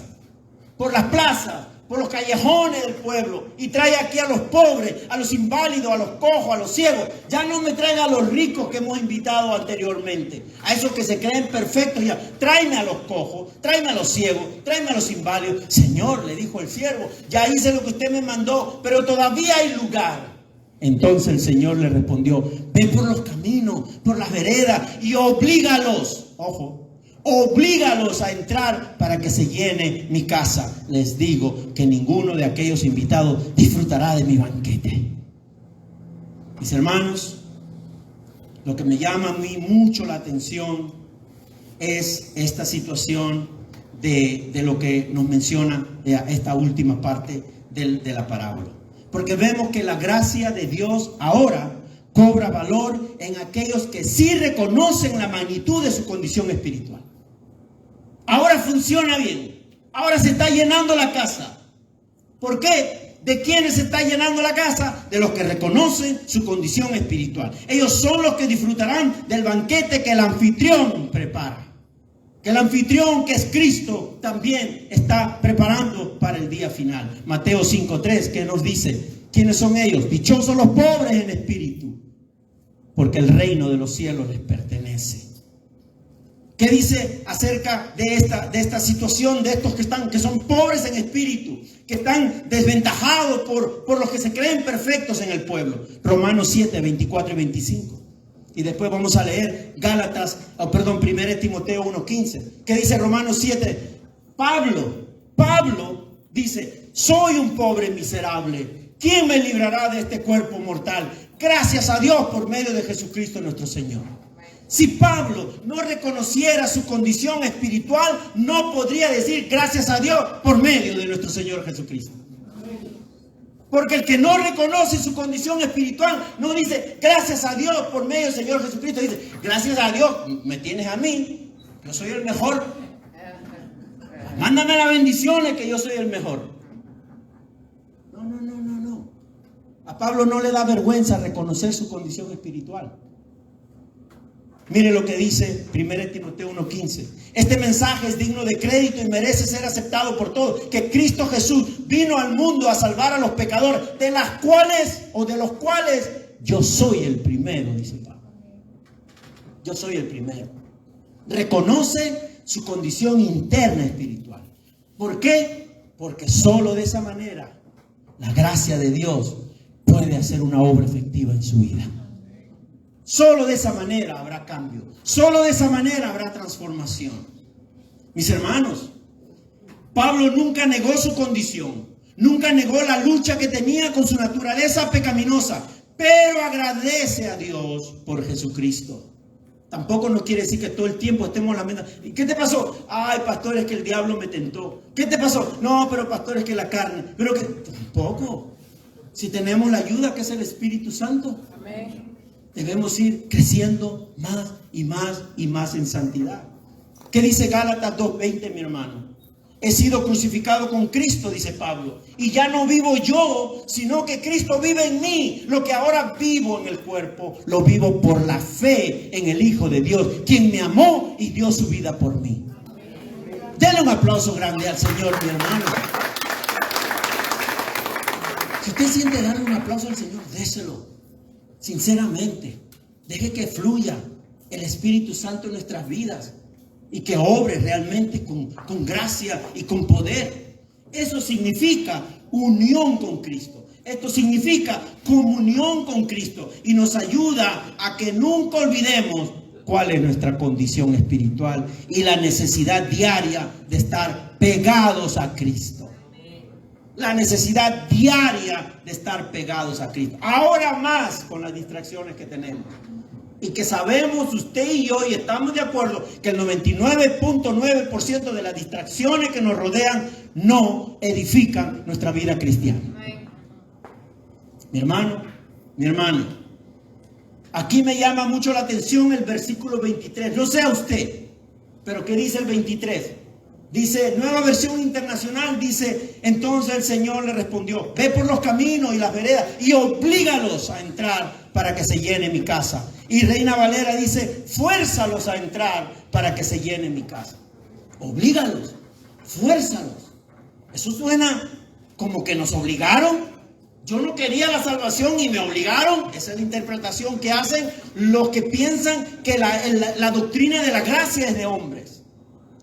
por las plazas, por los callejones del pueblo, y trae aquí a los pobres, a los inválidos, a los cojos, a los ciegos. Ya no me traiga a los ricos que hemos invitado anteriormente, a esos que se creen perfectos. Ya, tráeme a los cojos, tráeme a los ciegos, tráeme a los inválidos. Señor, le dijo el siervo, ya hice lo que usted me mandó, pero todavía hay lugar. Entonces el Señor le respondió: ve por los caminos, por las veredas, y oblígalos, ojo, oblígalos a entrar para que se llene mi casa. Les digo que ninguno de aquellos invitados disfrutará de mi banquete. Mis hermanos, lo que me llama a mí mucho la atención es esta situación de lo que nos menciona esta última parte de la parábola. Porque vemos que la gracia de Dios ahora cobra valor en aquellos que sí reconocen la magnitud de su condición espiritual. Ahora funciona bien. Ahora se está llenando la casa. ¿Por qué? ¿De quiénes se está llenando la casa? De los que reconocen su condición espiritual. Ellos son los que disfrutarán del banquete que el anfitrión prepara. Que el anfitrión, que es Cristo, también está preparando para el día final. Mateo 5:3, que nos dice: ¿quiénes son ellos? Dichosos los pobres en espíritu, porque el reino de los cielos les pertenece. ¿Qué dice acerca de esta situación de estos que son pobres en espíritu, que están desventajados por los que se creen perfectos en el pueblo? Romanos 7, 24 y 25. Y después vamos a leer 1 Timoteo 1:15. ¿Qué dice Romanos 7? Pablo dice: soy un pobre miserable. ¿Quién me librará de este cuerpo mortal? Gracias a Dios por medio de Jesucristo nuestro Señor. Si Pablo no reconociera su condición espiritual, no podría decir gracias a Dios por medio de nuestro Señor Jesucristo. Porque el que no reconoce su condición espiritual no dice gracias a Dios por medio del Señor Jesucristo. Dice: gracias a Dios me tienes a mí, yo soy el mejor. Mándame las bendiciones que yo soy el mejor. No. A Pablo no le da vergüenza reconocer su condición espiritual. Mire lo que dice 1 Timoteo 1:15. Este mensaje es digno de crédito y merece ser aceptado por todos. Que Cristo Jesús vino al mundo a salvar a los pecadores, de los cuales yo soy el primero, dice Pablo. Yo soy el primero. Reconoce su condición interna espiritual. ¿Por qué? Porque solo de esa manera la gracia de Dios puede hacer una obra efectiva en su vida. Solo de esa manera habrá cambio. Solo de esa manera habrá transformación. Mis hermanos, Pablo nunca negó su condición. Nunca negó la lucha que tenía con su naturaleza pecaminosa. Pero agradece a Dios por Jesucristo. Tampoco nos quiere decir que todo el tiempo estemos lamentando. ¿Y qué te pasó? Ay, pastor, es que el diablo me tentó. ¿Qué te pasó? No, pero pastor, es que la carne. Pero que tampoco. Si tenemos la ayuda que es el Espíritu Santo. Amén. Debemos ir creciendo más y más y más en santidad. ¿Qué dice Gálatas 2:20, mi hermano? He sido crucificado con Cristo, dice Pablo. Y ya no vivo yo, sino que Cristo vive en mí. Lo que ahora vivo en el cuerpo, lo vivo por la fe en el Hijo de Dios, quien me amó y dio su vida por mí. Denle un aplauso grande al Señor, mi hermano. Si usted siente darle un aplauso al Señor, déselo. Sinceramente, deje que fluya el Espíritu Santo en nuestras vidas y que obre realmente con gracia y con poder. Eso significa unión con Cristo. Esto significa comunión con Cristo y nos ayuda a que nunca olvidemos cuál es nuestra condición espiritual y la necesidad diaria de estar pegados a Cristo. La necesidad diaria de estar pegados a Cristo. Ahora más con las distracciones que tenemos. Y que sabemos, usted y yo, y estamos de acuerdo, que el 99.9% de las distracciones que nos rodean no edifican nuestra vida cristiana. Mi hermano, mi hermana, aquí me llama mucho la atención el versículo 23. No sé a usted, pero ¿qué dice el 23? Dice, Nueva Versión Internacional, dice, entonces el Señor le respondió, ve por los caminos y las veredas y oblígalos a entrar para que se llene mi casa. Y Reina Valera dice, fuérzalos a entrar para que se llene mi casa. Oblígalos, fuérzalos. Eso suena como que nos obligaron. Yo no quería la salvación y me obligaron. Esa es la interpretación que hacen los que piensan que la doctrina de la gracia es de hombres,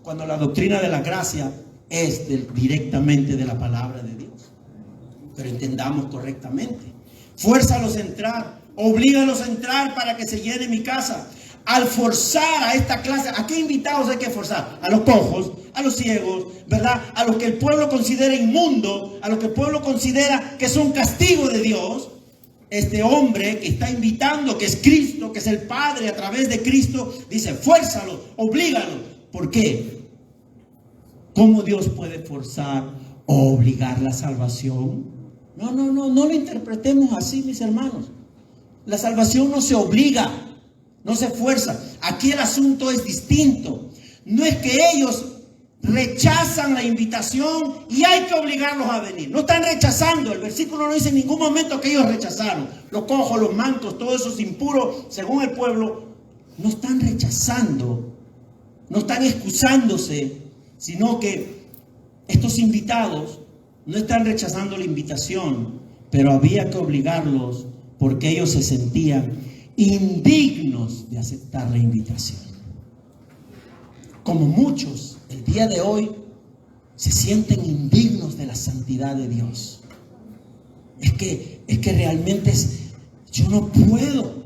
cuando la doctrina de la gracia es directamente de la palabra de Dios. Pero entendamos correctamente. Fuérzalos a entrar, oblígalos a entrar para que se llene mi casa. Al forzar a esta clase, ¿a qué invitados hay que forzar? A los cojos, a los ciegos, ¿verdad? A los que el pueblo considera inmundo, a los que el pueblo considera que son castigo de Dios. Este hombre que está invitando, que es Cristo, que es el Padre a través de Cristo, dice, fuérzalos, oblígalos. ¿Por qué? ¿Cómo Dios puede forzar o obligar la salvación? No lo interpretemos así, mis hermanos. La salvación no se obliga, no se fuerza. Aquí el asunto es distinto. No es que ellos rechazan la invitación y hay que obligarlos a venir. No están rechazando. El versículo no dice en ningún momento que ellos rechazaron. Los cojos, los mancos, todos esos impuros, según el pueblo, no están rechazando, no están excusándose, sino que estos invitados no están rechazando la invitación, pero había que obligarlos porque ellos se sentían indignos de aceptar la invitación. Como muchos el día de hoy se sienten indignos de la santidad de Dios. Es que realmente yo no puedo.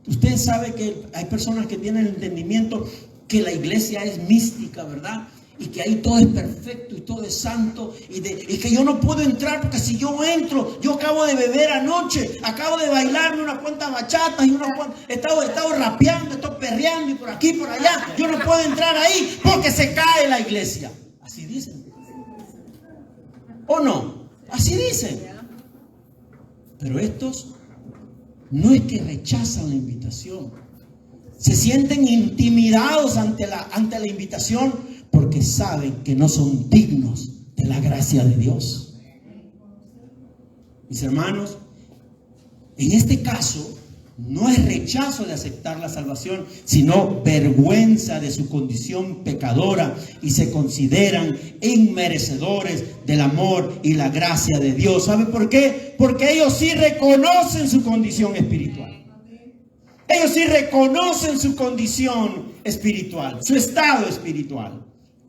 Usted sabe que hay personas que tienen el entendimiento que la iglesia es mística, ¿verdad? Y que ahí todo es perfecto y todo es santo y que yo no puedo entrar porque si yo entro, yo acabo de beber anoche, acabo de bailarme unas cuantas bachatas y he estado rapeando, estoy perreando y por aquí y por allá, yo no puedo entrar ahí porque se cae la iglesia. Así dicen. ¿O no? Así dicen. Pero estos no es que rechazan la invitación, se sienten intimidados ante la invitación porque saben que no son dignos de la gracia de Dios. Mis hermanos, en este caso no es rechazo de aceptar la salvación, sino vergüenza de su condición pecadora y se consideran inmerecedores del amor y la gracia de Dios. ¿Sabe por qué? Porque ellos sí reconocen su condición espiritual. Ellos sí reconocen su condición espiritual, su estado espiritual.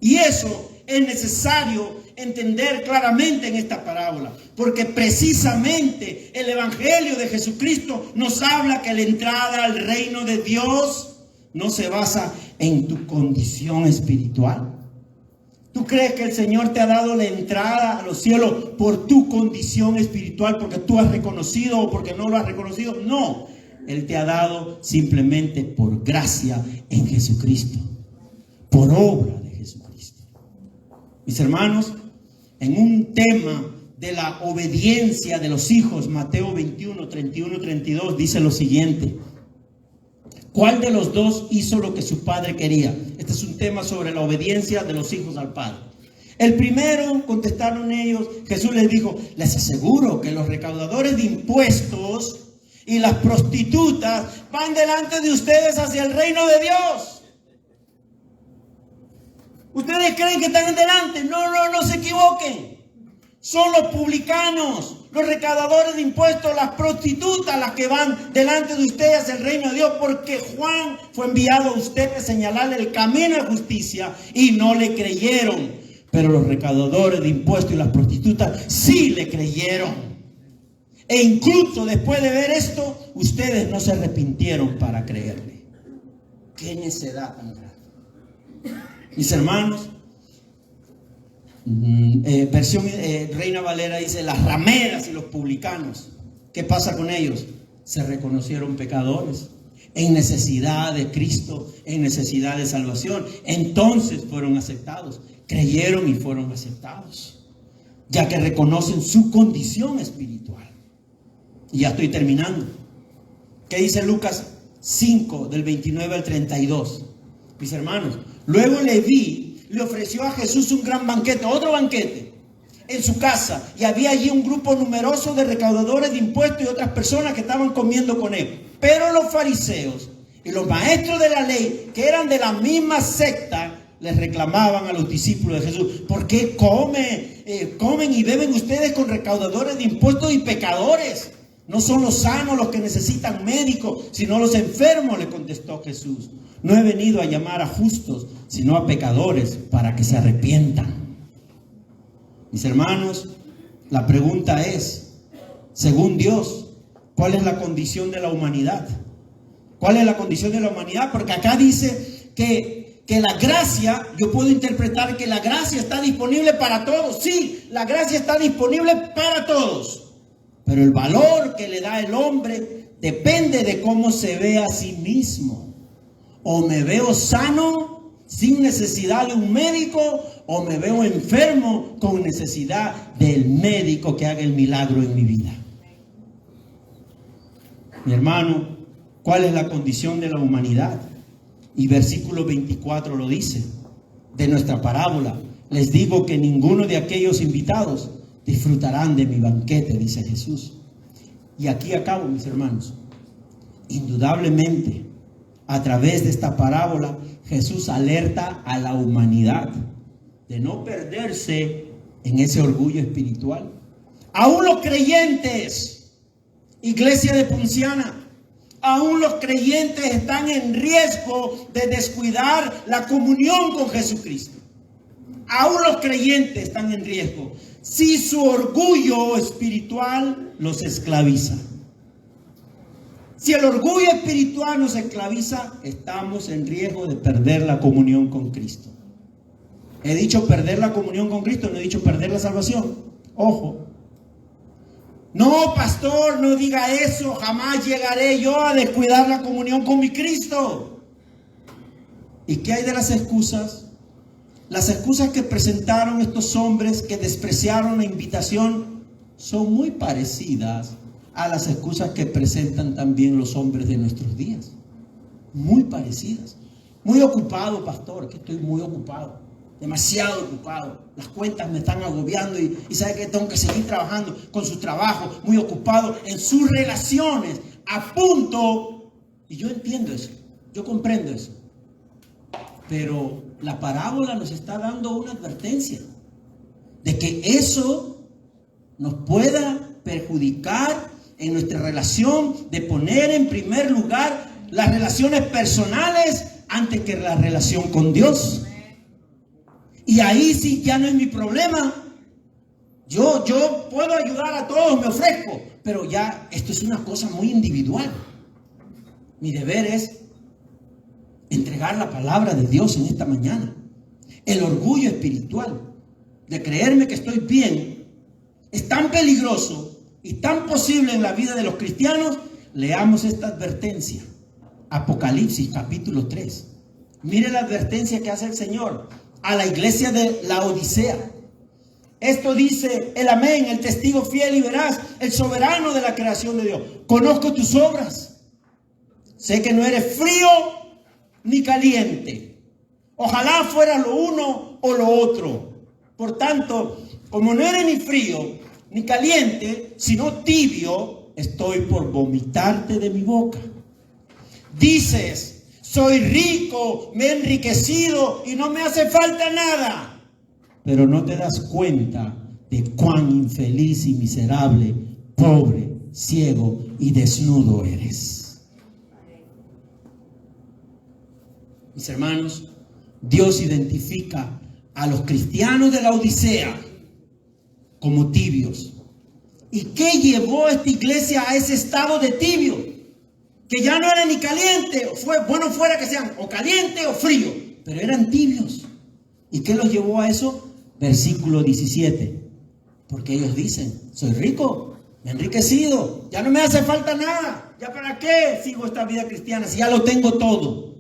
Y eso es necesario entender claramente en esta parábola, porque precisamente el Evangelio de Jesucristo nos habla que la entrada al reino de Dios no se basa en tu condición espiritual. ¿Tú crees que el Señor te ha dado la entrada a los cielos por tu condición espiritual, porque tú has reconocido o porque no lo has reconocido? No, Él te ha dado simplemente por gracia en Jesucristo, por obra de Jesucristo. Mis hermanos, en un tema de la obediencia de los hijos, Mateo 21, 31, 32, dice lo siguiente: ¿cuál de los dos hizo lo que su padre quería? Este es un tema sobre la obediencia de los hijos al padre. El primero, contestaron ellos, Jesús les dijo, les aseguro que los recaudadores de impuestos y las prostitutas van delante de ustedes hacia el reino de Dios. ¿Ustedes creen que están delante? No se equivoquen. Son los publicanos, los recaudadores de impuestos, las prostitutas las que van delante de ustedes hacia el reino de Dios, porque Juan fue enviado a ustedes a señalarle el camino de justicia y no le creyeron. Pero los recaudadores de impuestos y las prostitutas sí le creyeron. E incluso después de ver esto, ustedes no se arrepintieron para creerle. ¡Qué necedad tan grande! Mis hermanos, versión Reina Valera dice: las rameras y los publicanos, ¿qué pasa con ellos? Se reconocieron pecadores, en necesidad de Cristo, en necesidad de salvación. Entonces fueron aceptados, creyeron y fueron aceptados, ya que reconocen su condición espiritual. Y ya estoy terminando. ¿Qué dice Lucas 5, del 29 al 32? Mis hermanos, luego Leví le ofreció a Jesús un gran banquete, otro banquete, en su casa, y había allí un grupo numeroso de recaudadores de impuestos y otras personas que estaban comiendo con él. Pero los fariseos y los maestros de la ley, que eran de la misma secta, les reclamaban a los discípulos de Jesús: ¿por qué comen y beben ustedes con recaudadores de impuestos y pecadores? No son los sanos los que necesitan médico, sino los enfermos, le contestó Jesús. No he venido a llamar a justos, sino a pecadores, para que se arrepientan. Mis hermanos, la pregunta es, según Dios, ¿cuál es la condición de la humanidad? ¿Cuál es la condición de la humanidad? Porque acá dice que la gracia, yo puedo interpretar que la gracia está disponible para todos. Sí, la gracia está disponible para todos. Pero el valor que le da el hombre depende de cómo se ve a sí mismo. O me veo sano, sin necesidad de un médico, o me veo enfermo con necesidad del médico que haga el milagro en mi vida. Mi hermano, ¿cuál es la condición de la humanidad? Y versículo 24 lo dice, de nuestra parábola: les digo que ninguno de aquellos invitados disfrutarán de mi banquete, dice Jesús. Y aquí acabo, mis hermanos. Indudablemente, a través de esta parábola, Jesús alerta a la humanidad de no perderse en ese orgullo espiritual. Aún los creyentes, iglesia de Ponciana, aún los creyentes están en riesgo de descuidar la comunión con Jesucristo. Aún los creyentes están en riesgo si su orgullo espiritual los esclaviza. Si el orgullo espiritual nos esclaviza, estamos en riesgo de perder la comunión con Cristo. He dicho perder la comunión con Cristo, no he dicho perder la salvación. Ojo. No, pastor, no diga eso. Jamás llegaré yo a descuidar la comunión con mi Cristo. ¿Y qué hay de las excusas? Las excusas que presentaron estos hombres que despreciaron la invitación son muy parecidas a las excusas que presentan también los hombres de nuestros días. Muy parecidas. Muy ocupado, pastor, que estoy muy ocupado. Demasiado ocupado. Las cuentas me están agobiando y sabe que tengo que seguir trabajando con su trabajo. Muy ocupado en sus relaciones. A punto, y yo entiendo eso, yo comprendo eso. Pero la parábola nos está dando una advertencia de que eso nos pueda perjudicar en nuestra relación, de poner en primer lugar las relaciones personales antes que la relación con Dios. Y ahí sí ya no es mi problema. Yo puedo ayudar a todos, me ofrezco, pero ya esto es una cosa muy individual. Mi deber es entregar la palabra de Dios en esta mañana. El orgullo espiritual de creerme que estoy bien es tan peligroso y tan posible en la vida de los cristianos. Leamos esta advertencia. Apocalipsis capítulo 3. Mire la advertencia que hace el Señor a la iglesia de Laodicea. Esto dice el Amén, el testigo fiel y veraz, el soberano de la creación de Dios. Conozco tus obras. Sé que no eres frío ni caliente. Ojalá fuera lo uno o lo otro. Por tanto, como no eres ni frío ni caliente, sino tibio, estoy por vomitarte de mi boca. Dices: soy rico, me he enriquecido y no me hace falta nada. Pero no te das cuenta de cuán infeliz y miserable, pobre, ciego y desnudo eres. Mis hermanos, Dios identifica a los cristianos de la Odisea como tibios ¿Y qué llevó a esta iglesia a ese estado de tibio? Que ya no era ni caliente, bueno fuera que sean o caliente o frío, pero eran tibios. ¿Y qué los llevó a eso? Versículo 17. Porque ellos dicen, soy rico, me he enriquecido, ya no me hace falta nada. ¿Ya para qué sigo esta vida cristiana si ya lo tengo todo?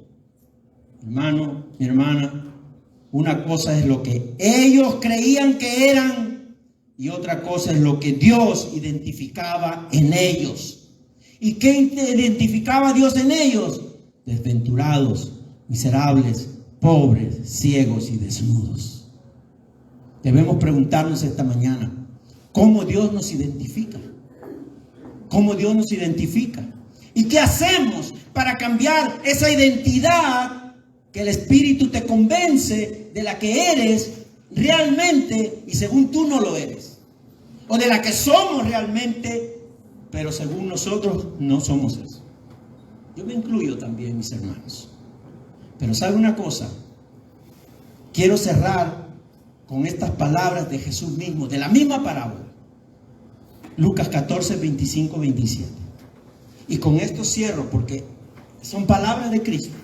Hermano, mi hermana, una cosa es lo que ellos creían que eran y otra cosa es lo que Dios identificaba en ellos. ¿Y qué identificaba Dios en ellos? Desventurados, miserables, pobres, ciegos y desnudos. Debemos preguntarnos esta mañana, ¿cómo Dios nos identifica? ¿Cómo Dios nos identifica? ¿Y qué hacemos para cambiar esa identidad que el Espíritu te convence de la que eres realmente y según tú no lo eres? O de la que somos realmente, pero según nosotros no somos eso. Yo me incluyo también, mis hermanos. Pero ¿sabe una cosa? Quiero cerrar con estas palabras de Jesús mismo, de la misma parábola. Lucas 14, 25, 27. Y con esto cierro porque son palabras de Cristo.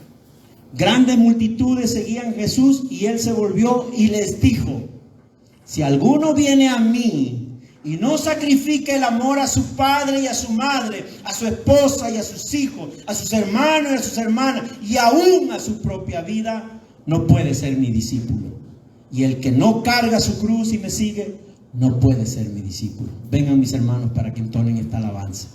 Grandes multitudes seguían a Jesús y Él se volvió y les dijo, si alguno viene a mí y no sacrifica el amor a su padre y a su madre, a su esposa y a sus hijos, a sus hermanos y a sus hermanas, y aún a su propia vida, no puede ser mi discípulo. Y el que no carga su cruz y me sigue, no puede ser mi discípulo. Vengan mis hermanos para que entonen esta alabanza.